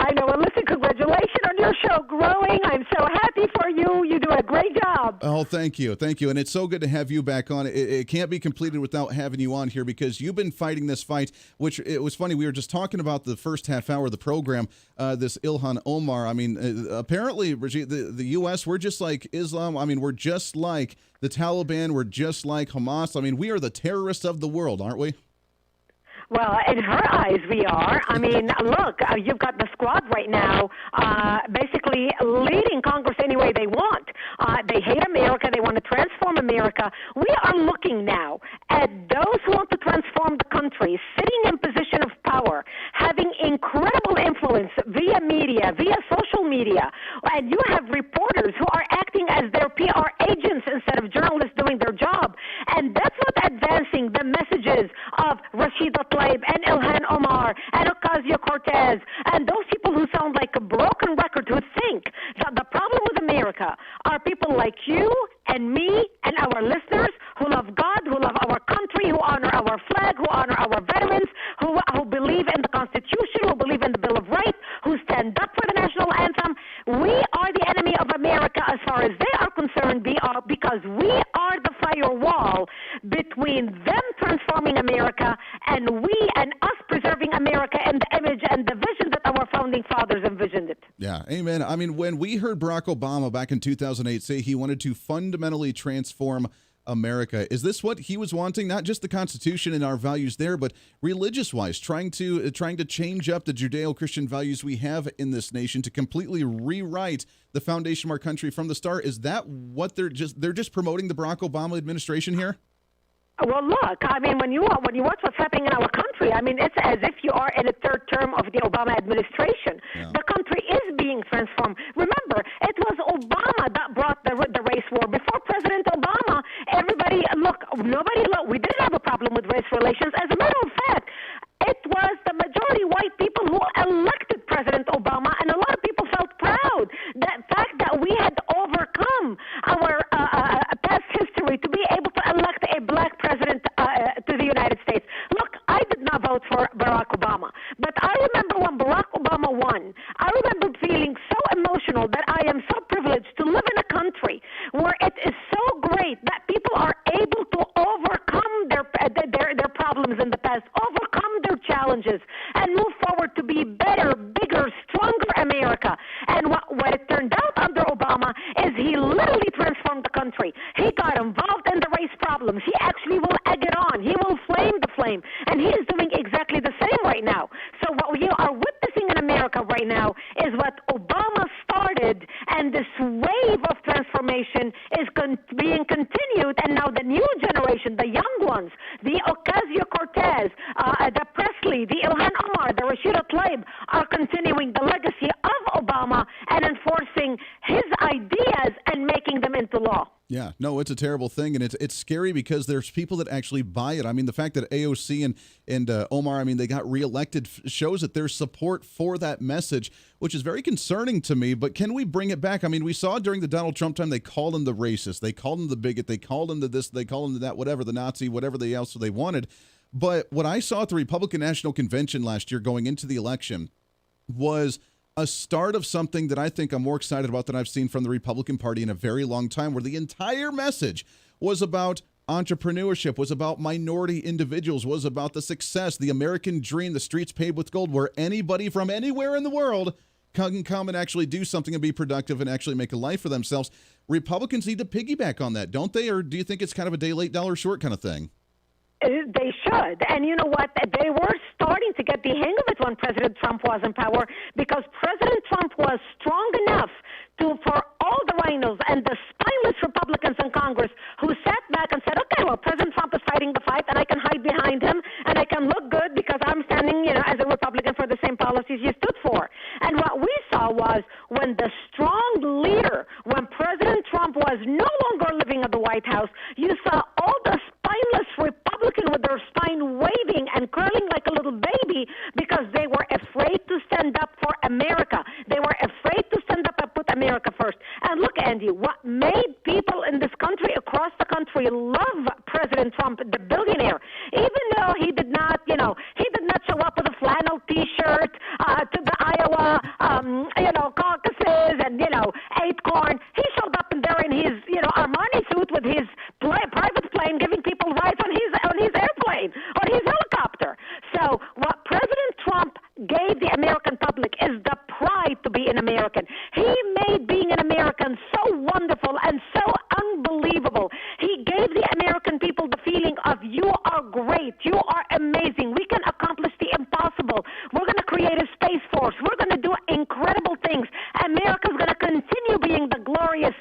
I know. Well, listen, congratulations on your show growing. I'm so happy for you. You do a great job. Oh, thank you. Thank you. And it's so good to have you back on. It can't be completed without having you on here, because you've been fighting this fight, which it was funny. We were just talking about the first half hour of the program, this ILHAN OMAR. I mean, apparently, Brigitte, the U.S., we're just like Islam. I mean, we're just like the Taliban. We're just like Hamas. I mean, we are the terrorists of the world, aren't we? Well, in her eyes, we are. I mean, look, you've got the squad right now basically leading Congress any way they want. They hate America. They want to transform America. We are looking now at those who want to transform the country, sitting in position of power, having incredible influence via media, via social media. And you have reporters who are acting as their PR agents instead of journalists doing their job. And that's not advancing the messages of Rashida Tlaib and ILHAN OMAR and Ocasio-Cortez and those people who sound like a broken record, who think that the problem with America are people like you and me and our listeners who love God, who love our country, who honor our flag, who honor our veterans, who believe in the Constitution, who believe in the Bill of Rights, who stand up for the national anthem. We are the enemy of America as far as they are concerned, because we are the firewall between them transforming America and us preserving America and the image and the vision that our founding fathers envisioned it. Yeah, amen. I mean, when we heard Barack Obama back in 2008 say he wanted to fundamentally transform America, is this what he was wanting? Not just the Constitution and our values there, but religious-wise, trying to change up the Judeo-Christian values we have in this nation, to completely rewrite the foundation of our country from the start. Is that what they're just promoting, the Barack Obama administration here? Well, look, I mean, when you watch what's happening in our country, I mean, it's as if you are in a third term of the Obama administration. Yeah. The country is being transformed. Remember, it was Obama that brought the race war. Before President Obama, we didn't have a problem with race relations. As a matter of fact, it was the majority white people who elected President Obama, and a lot of people felt proud that fact that we had overcome our past history to be able to elect a black president to the United States. Look, I did not emotional that I am so privileged to live in a country where it is so great that people are able to overcome their problems in the past, overcome their challenges, and move forward to be better, bigger, stronger America. And what it turned out under Obama is he literally transformed the country. He got involved in the race problems. He actually will egg it on. He will flame the flame. And he is doing exactly the same right now. So what we are witnessing in America right now is what Obama started, and this wave of transformation is being continued. And now the new generation, the young ones, the Ocasio-Cortez, the Presley, the Ilhan Omar, the Rashida Tlaib, are continuing the legacy of Obama and enforcing his ideas and making them into law. Yeah, no, it's a terrible thing, and it's scary because there's people that actually buy it. I mean, the fact that AOC and Omar, I mean, they got reelected shows that there's support for that message, which is very concerning to me. But can we bring it back? I mean, we saw during the Donald Trump time, they called him the racist, they called him the bigot, they called him the this, they called him the that, whatever, the Nazi, whatever else they wanted. But what I saw at the Republican National Convention last year going into the election was a start of something that I think I'm more excited about than I've seen from the Republican Party in a very long time, where the entire message was about entrepreneurship, was about minority individuals, was about the success, the American dream, the streets paved with gold, where anybody from anywhere in the world can come and actually do something and be productive and actually make a life for themselves. Republicans need to piggyback on that, don't they? Or do you think it's kind of a day late, dollar short kind of thing? They should. And you know what? They were starting to get the hang of it when President Trump was in power, because President Trump was strong enough for all the rhinos and the spineless Republicans in Congress who sat back and said, okay, well, President Trump is fighting the fight, and I can hide behind him, and I can look good because I'm standing, as a Republican for the same policies he stood for. And what we saw was when the strong leader, when President Trump was no longer living at the White House, you saw all the spineless Republican with their spine waving and curling like a little baby because they were afraid to stand up for America. They were afraid to stand up and put America first. And look, Andy, what made people in this country, across the country, love President Trump, the billionaire, even though he did not, he did not show up with a flannel T-shirt to the Iowa, caucuses and, ate corn. He showed up in there in his, Armani suit with his private plane, giving people rides on his airplane, on his helicopter. So what President Trump gave the American public is the pride to be an American. He made being an American so wonderful and so unbelievable. He gave the American people the feeling of, you are great, you are amazing, we can accomplish the impossible, we're going to create a space force, we're going to do incredible things. America's going to continue being the glorious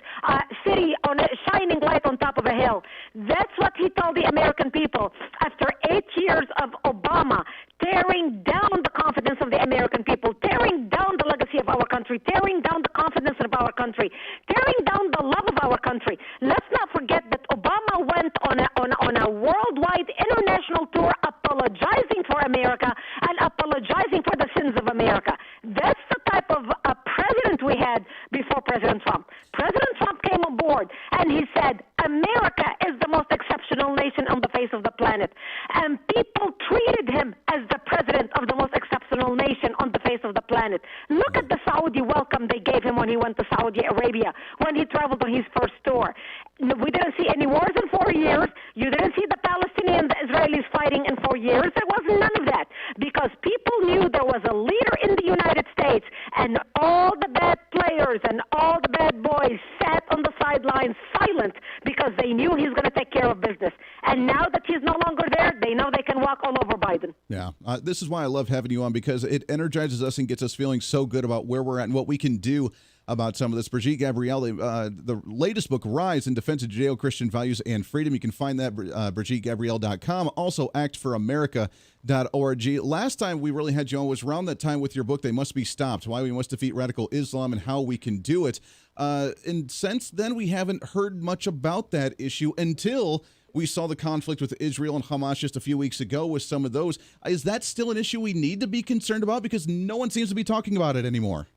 city on a shining light on top of a hill. That's what he told the American people after 8 years of Obama tearing down the confidence of the American people, tearing down the legacy of our country, tearing down the confidence of our country, tearing down the love of our country. Let's not forget that Obama went on a worldwide international tour apologizing for America and apologizing for the sins of America. That's the type of president we had before President Trump. President Trump came on board and he said, America is the most exceptional nation on the face of the planet. And people treated him as the president of the most exceptional nation on the face of the planet. Look at the Saudi welcome they gave him when he went to Saudi Arabia, when he traveled on his first tour. We didn't see any wars in 4 years. You didn't see the Palestinians, the Israelis fighting in 4 years. There was none of that because people knew there was a leader in the United States, and all the bad players and all the bad boys sat on the sidelines silent because they knew he's going to take care of business. And now that he's no longer there, they know they can walk all over Biden. Yeah, this is why I love having you on, because it energizes us and gets us feeling so good about where we're at and what we can do about some of this. Brigitte Gabriel, the latest book, Rise in Defense of Judeo-Christian Values and Freedom. You can find that at BrigitteGabriel.com. Also, actforamerica.org. Last time we really had you on was around that time with your book, They Must Be Stopped, Why We Must Defeat Radical Islam and How We Can Do It. And since then, we haven't heard much about that issue until we saw the conflict with Israel and Hamas just a few weeks ago with some of those. Is that still an issue we need to be concerned about? Because no one seems to be talking about it anymore.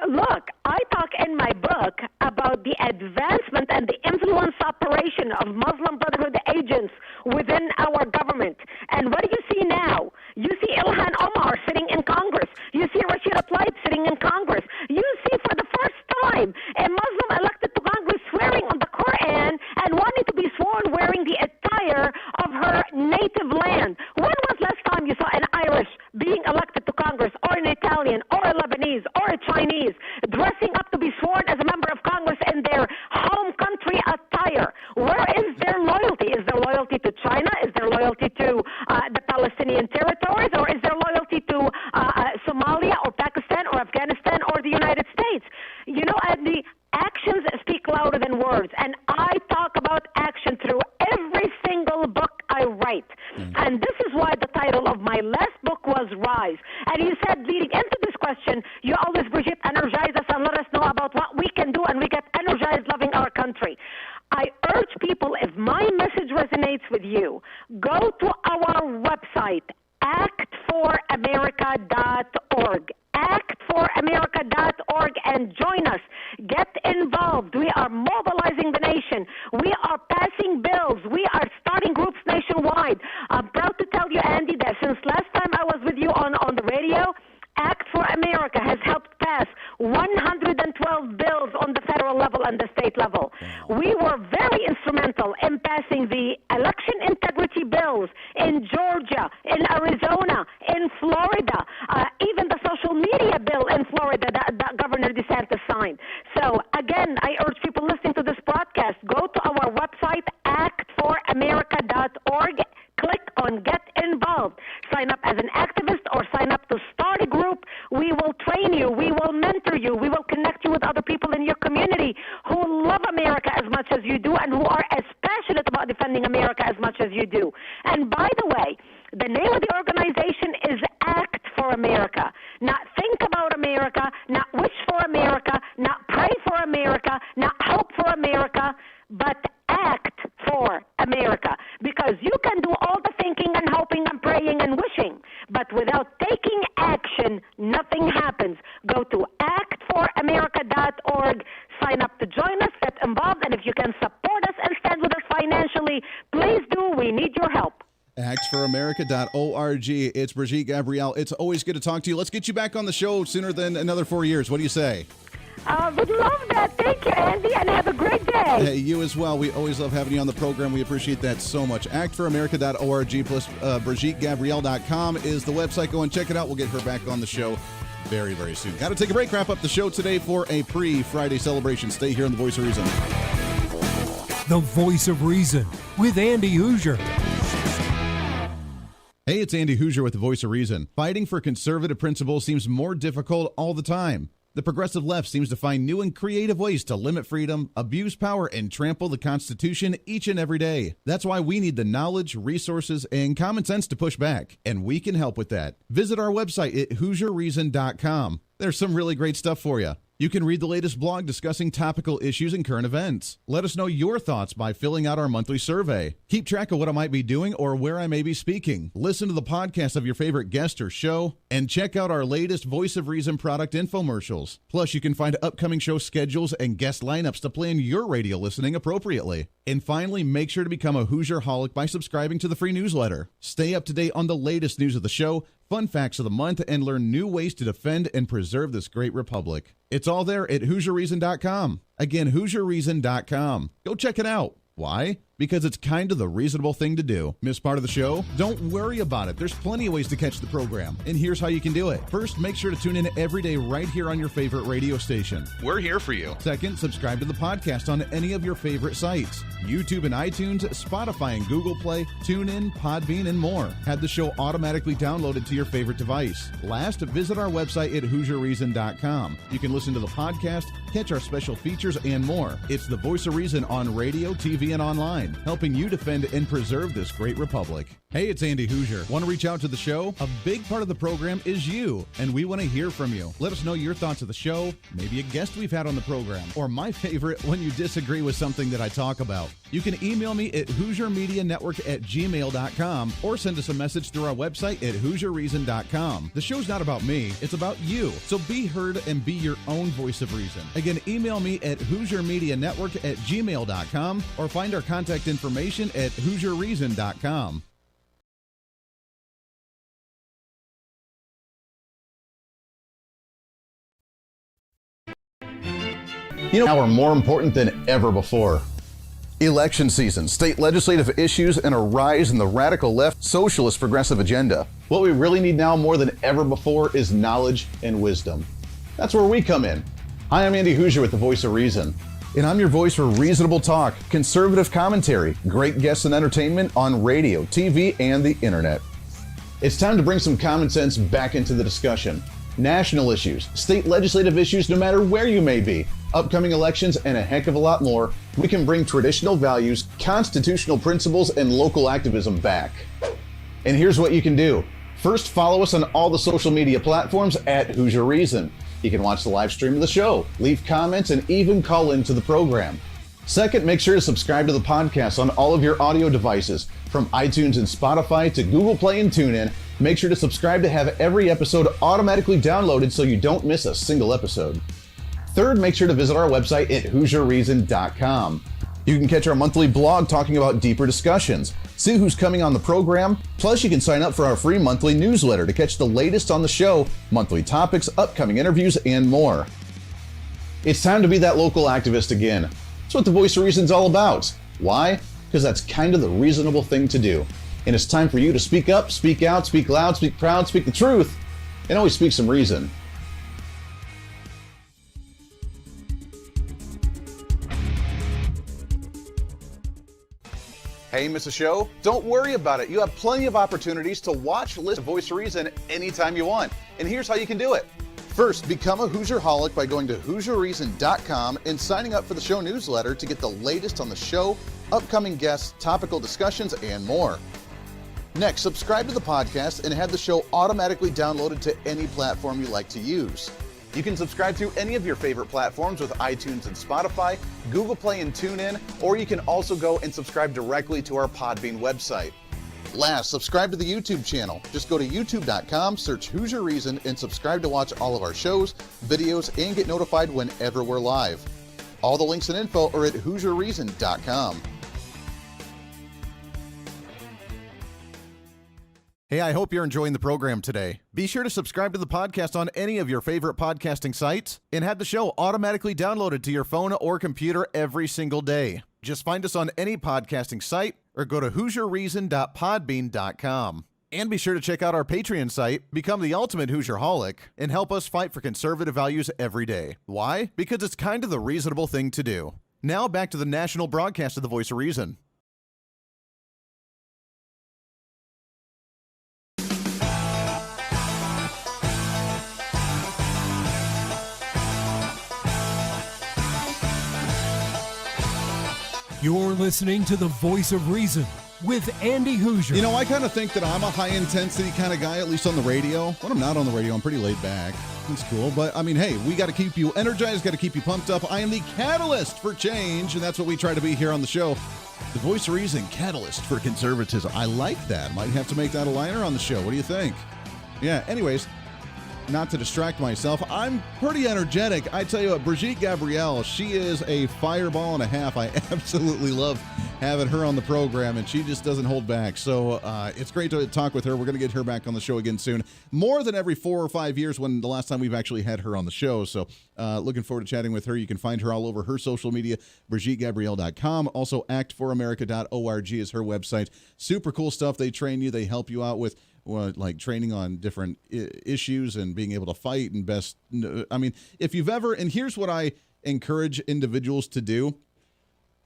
Look, I talk in my book about the advancement and the influence operation of Muslim Brotherhood agents within our government. And what do you see now? You see Ilhan Omar sitting in Congress. You see Rashida Tlaib sitting in Congress. You see for the first You know, Andy, actions speak louder than words, and I talk about action through every single book I write. And this is why the title of my last book was Rise. And you said, leading into this question, you always, Brigitte, energize us and let us know about what we can do, and we get energized loving our country. I urge people, if my message resonates with you, go to our website, actforamerica.org. actforamerica.org and join us. Get involved. We are mobilizing the nation. We are passing bills. We are starting groups nationwide. I'm proud to tell you, Andy, that since last time I was with you on the radio, Act for America has helped pass 112 bills on the federal level and the state level. We were very instrumental in passing the election integrity bills in Georgia, in Arizona, in Florida, even the social media bill in Florida that Governor DeSantis signed. So, again, I urge people listening to this broadcast, go to our website, actforamerica.org. Click on Get Involved. Sign up as an activist or sign up to start a group. We will train you. We will mentor you. We will connect you with other people in your community who love America as much as you do and who are as passionate about defending America as much as you do. And by the way, the name of the organization is Act for America. Not think about America, not wish for America, not pray for America, not hope for America, but act for America. Because you can do all the thinking and hoping and praying and wishing, but without taking action, nothing happens. Go to actforamerica.org, sign up to join us, get involved, and if you can support us and stand with us financially, please do. We need your help. actforamerica.org. It's Brigitte Gabriel. It's always good to talk to you. Let's get you back on the show sooner than another 4 years. What do you say? Would love that. Thank you, Andy, and have a great day. Hey, you as well. We always love having you on the program. We appreciate that so much. actforamerica.org plus BrigitteGabriel.com is the website. Go and check it out. We'll get her back on the show very, very soon. Got to take a break. Wrap up the show today for a pre-Friday celebration. Stay here on The Voice of Reason. The Voice of Reason with Andy Hooser. Hey, it's Andy Hooser with The Voice of Reason. Fighting for conservative principles seems more difficult all the time. The progressive left seems to find new and creative ways to limit freedom, abuse power, and trample the Constitution each and every day. That's why we need the knowledge, resources, and common sense to push back, and we can help with that. Visit our website at HooserReason.com. There's some really great stuff for you. You can read the latest blog discussing topical issues and current events. Let us know your thoughts by filling out our monthly survey. Keep track of what I might be doing or where I may be speaking. Listen to the podcast of your favorite guest or show, and check out our latest Voice of Reason product infomercials. Plus, you can find upcoming show schedules and guest lineups to plan your radio listening appropriately. And finally, make sure to become a Hoosier-holic by subscribing to the free newsletter. Stay up to date on the latest news of the show, fun facts of the month, and learn new ways to defend and preserve this great republic. It's all there at HooserReason.com. Again, HooserReason.com. Go check it out. Why? Because it's kind of the reasonable thing to do. Miss part of the show? Don't worry about it. There's plenty of ways to catch the program, and here's how you can do it. First, make sure to tune in every day right here on your favorite radio station. We're here for you. Second, subscribe to the podcast on any of your favorite sites. YouTube and iTunes, Spotify and Google Play, TuneIn, Podbean, and more. Have the show automatically downloaded to your favorite device. Last, visit our website at HooserReason.com. You can listen to the podcast, catch our special features, and more. It's the Voice of Reason on radio, TV, and online, helping you defend and preserve this great republic. Hey, it's Andy Hooser. Want to reach out to the show? A big part of the program is you, and we want to hear from you. Let us know your thoughts of the show, maybe a guest we've had on the program, or my favorite, when you disagree with something that I talk about. You can email me at HooserMediaNetwork@gmail.com or send us a message through our website at HooserReason.com. The show's not about me, it's about you. So be heard and be your own voice of reason. Again, email me at HooserMediaNetwork@gmail.com or find our contact information at HooserReason.com. You know, now are more important than ever before. Election season, state legislative issues, and a rise in the radical left socialist progressive agenda. What we really need now more than ever before is knowledge and wisdom. That's where we come in. Hi, I'm Andy Hooser with The Voice of Reason, and I'm your voice for reasonable talk, conservative commentary, great guests and entertainment on radio, TV, and the internet. It's time to bring some common sense back into the discussion. national issues, state legislative issues, no matter where you may be, upcoming elections, and a heck of a lot more, we can bring traditional values, constitutional principles, and local activism back. And here's what you can do. First, follow us on all the social media platforms at Hooser Reason. You can watch the live stream of the show, leave comments, and even call into the program. Second, make sure to subscribe to the podcast on all of your audio devices, from iTunes and Spotify to Google Play and TuneIn. Make sure to subscribe to have every episode automatically downloaded so you don't miss a single episode. Third, make sure to visit our website at HooserReason.com. You can catch our monthly blog talking about deeper discussions, see who's coming on the program, plus you can sign up for our free monthly newsletter to catch the latest on the show, monthly topics, upcoming interviews, and more. It's time to be that local activist again. That's what the Voice of Reason's all about. Why? Because that's kind of the reasonable thing to do. And it's time for you to speak up, speak out, speak loud, speak proud, speak the truth, and always speak some reason. Hey, miss a show? Don't worry about it. You have plenty of opportunities to watch, listen to Voice of Reason anytime you want. And here's how you can do it. First, become a Hooserholic by going to HooserReason.com and signing up for the show newsletter to get the latest on the show, upcoming guests, topical discussions, and more. Next, subscribe to the podcast and have the show automatically downloaded to any platform you like to use. You can subscribe through any of your favorite platforms with iTunes and Spotify, Google Play and TuneIn, or you can also go and subscribe directly to our Podbean website. Last, subscribe to the YouTube channel. Just go to youtube.com, search Hooser Reason, and subscribe to watch all of our shows, videos, and get notified whenever we're live. All the links and info are at HooserReason.com. Hey, I hope you're enjoying the program today. Be sure to subscribe to the podcast on any of your favorite podcasting sites and have the show automatically downloaded to your phone or computer every single day. Just find us on any podcasting site or go to HooserReason.podbean.com. And be sure to check out our Patreon site, become the ultimate Hooserholic, and help us fight for conservative values every day. Why? Because it's kind of the reasonable thing to do. Now back to the national broadcast of the Voice of Reason. You're listening to the Voice of Reason with Andy Hooser. You know, I kind of think that I'm a high-intensity kind of guy, at least on the radio. When I'm not on the radio, I'm pretty laid back. It's cool. But, I mean, hey, we got to keep you energized, got to keep you pumped up. I am the catalyst for change, and that's what we try to be here on the show. The Voice of Reason, catalyst for conservatism. I like that. Might have to make that a liner on the show. What do you think? Yeah, anyways, not to distract myself, I'm pretty energetic. I tell you what, Gabrielle, she is a fireball and a half. I absolutely love having her on the program, and she just doesn't hold back. So it's great to talk with her. We're going to get her back on the show again soon. More than every 4 or 5 years when the last time we've actually had her on the show. So looking forward to chatting with her. You can find her all over her social media, BrigitteGabrielle.com. Also, actforamerica.org is her website. Super cool stuff. They train you. They help you out with like training on different issues and being able to fight and best. I mean, if you've ever, and here's what I encourage individuals to do.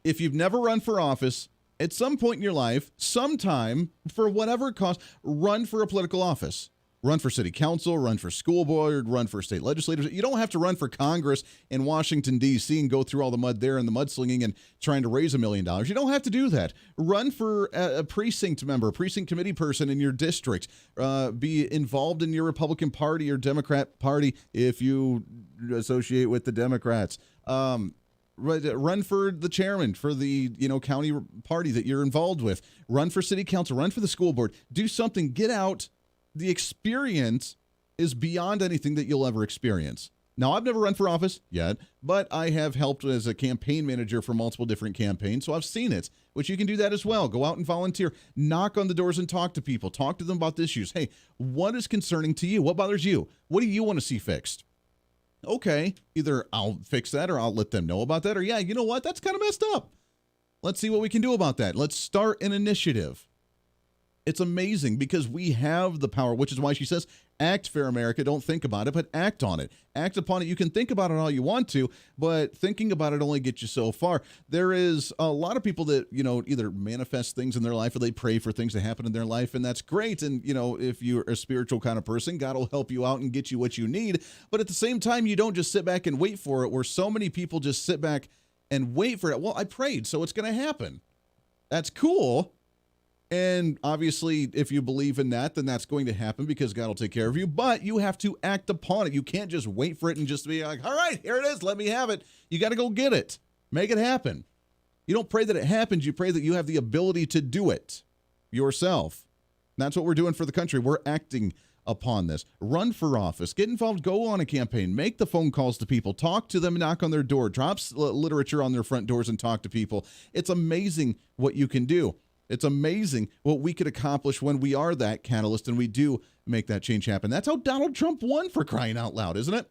If you've never run for office, at some point in your life, sometime, for whatever it costs, run for a political office. Run for city council, run for school board, run for state legislators. You don't have to run for Congress in Washington, D.C. and go through all the mud there and the mudslinging and trying to raise $1 million. You don't have to do that. Run for a precinct member, a precinct committee person in your district. Be involved in your Republican Party or Democrat Party if you associate with the Democrats. Run for the chairman for the county party that you're involved with. Run for city council. Run for the school board. Do something. Get out. The experience is beyond anything that you'll ever experience. Now, I've never run for office yet, but I have helped as a campaign manager for multiple different campaigns, so I've seen it, which you can do that as well. Go out and volunteer. Knock on the doors and talk to people. Talk to them about the issues. Hey, what is concerning to you? What bothers you? What do you want to see fixed? Okay, either I'll fix that or I'll let them know about that, or yeah, you know what? That's kind of messed up. Let's see what we can do about that. Let's start an initiative. It's amazing because we have the power, which is why she says Act, Fair America. Don't think about it, but act on it. Act upon it. You can think about it all you want to, but thinking about it only gets you so far. There is a lot of people that, either manifest things in their life or they pray for things to happen in their life, and that's great. And, if you're a spiritual kind of person, God will help you out and get you what you need. But at the same time, you don't just sit back and wait for it, where so many people just sit back and wait for it. Well, I prayed, so it's going to happen. That's cool. And obviously, if you believe in that, then that's going to happen because God will take care of you. But you have to act upon it. You can't just wait for it and just be like, all right, here it is. Let me have it. You got to go get it. Make it happen. You don't pray that it happens. You pray that you have the ability to do it yourself. And that's what we're doing for the country. We're acting upon this. Run for office. Get involved. Go on a campaign. Make the phone calls to people. Talk to them. Knock on their door. Drop literature on their front doors and talk to people. It's amazing what you can do. It's amazing what we could accomplish when we are that catalyst and we do make that change happen. That's how Donald Trump won, for crying out loud, isn't it?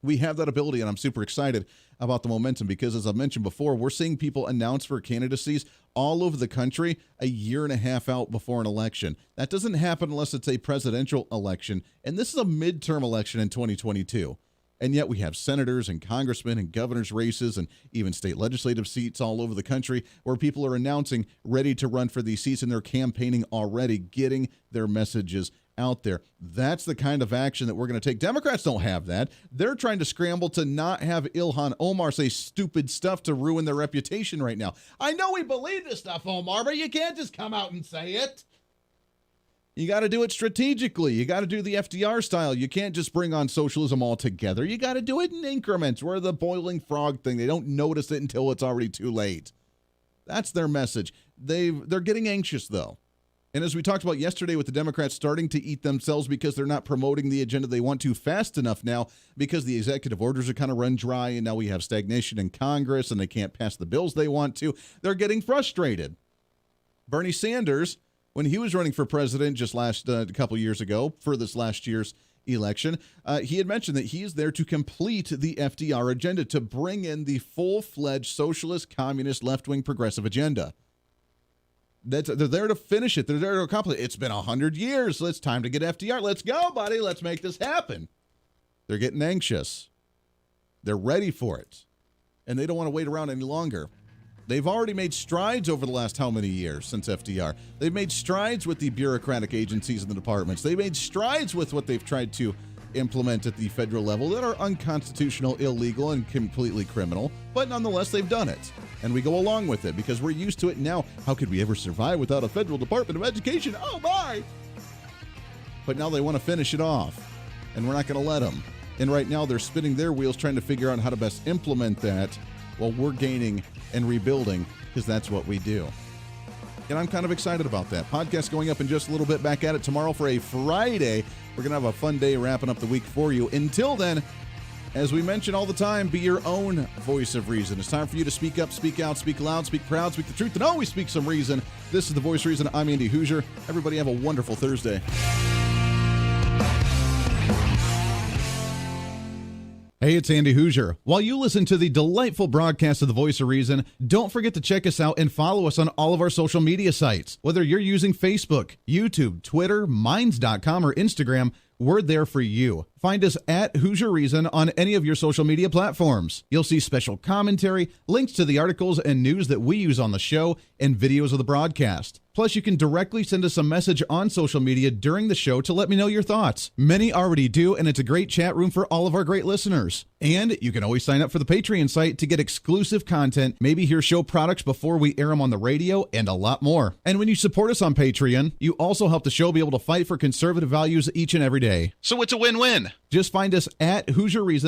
We have that ability, and I'm super excited about the momentum because, as I mentioned before, we're seeing people announce for candidacies all over the country a year and a half out before an election. That doesn't happen unless it's a presidential election, and this is a midterm election in 2022. And yet we have senators and congressmen and governors' races and even state legislative seats all over the country where people are announcing ready to run for these seats, and they're campaigning already, getting their messages out there. That's the kind of action that we're going to take. Democrats don't have that. They're trying to scramble to not have ILHAN Omar say stupid stuff to ruin their reputation right now. I know we believe this stuff, Omar, but you can't just come out and say it. You got to do it strategically. You got to do the FDR style. You can't just bring on socialism altogether. You got to do it in increments. We're the boiling frog thing. They don't notice it until it's already too late. That's their message. They're getting anxious, though. And as we talked about yesterday with the Democrats starting to eat themselves because they're not promoting the agenda they want to fast enough now because the executive orders are kind of run dry, and now we have stagnation in Congress and they can't pass the bills they want to. They're getting frustrated. Bernie Sanders, when he was running for president just a couple years ago for this last year's election, he had mentioned that he is there to complete the FDR agenda, to bring in the full-fledged socialist, communist, left-wing, progressive agenda. They're there to finish it. They're there to accomplish it. It's been 100 years. So it's time to get FDR. Let's go, buddy. Let's make this happen. They're getting anxious. They're ready for it. And they don't want to wait around any longer. They've already made strides over the last how many years since FDR? They've made strides with the bureaucratic agencies and the departments. They made strides with what they've tried to implement at the federal level that are unconstitutional, illegal, and completely criminal. But nonetheless, they've done it. And we go along with it because we're used to it now. How could we ever survive without a federal Department of Education? Oh, my! But now they want to finish it off. And we're not going to let them. And right now, they're spinning their wheels trying to figure out how to best implement that while we're gaining and rebuilding, because that's what we do. And I'm kind of excited about that. Podcast going up in just a little bit. Back at it tomorrow for a Friday. We're going to have a fun day wrapping up the week for you. Until then, as we mention all the time, be your own voice of reason. It's time for you to speak up, speak out, speak loud, speak proud, speak the truth, and always speak some reason. This is The Voice of Reason. I'm Andy Hooser. Everybody have a wonderful Thursday. Hey, it's Andy Hooser. While you listen to the delightful broadcast of The Voice of Reason, don't forget to check us out and follow us on all of our social media sites. Whether you're using Facebook, YouTube, Twitter, Minds.com, or Instagram, we're there for you. Find us at Hooser Reason on any of your social media platforms. You'll see special commentary, links to the articles and news that we use on the show, and videos of the broadcast. Plus, you can directly send us a message on social media during the show to let me know your thoughts. Many already do, and it's a great chat room for all of our great listeners. And you can always sign up for the Patreon site to get exclusive content, maybe hear show products before we air them on the radio, and a lot more. And when you support us on Patreon, you also help the show be able to fight for conservative values each and every day. So it's a win-win. Just find us at Hooser Reason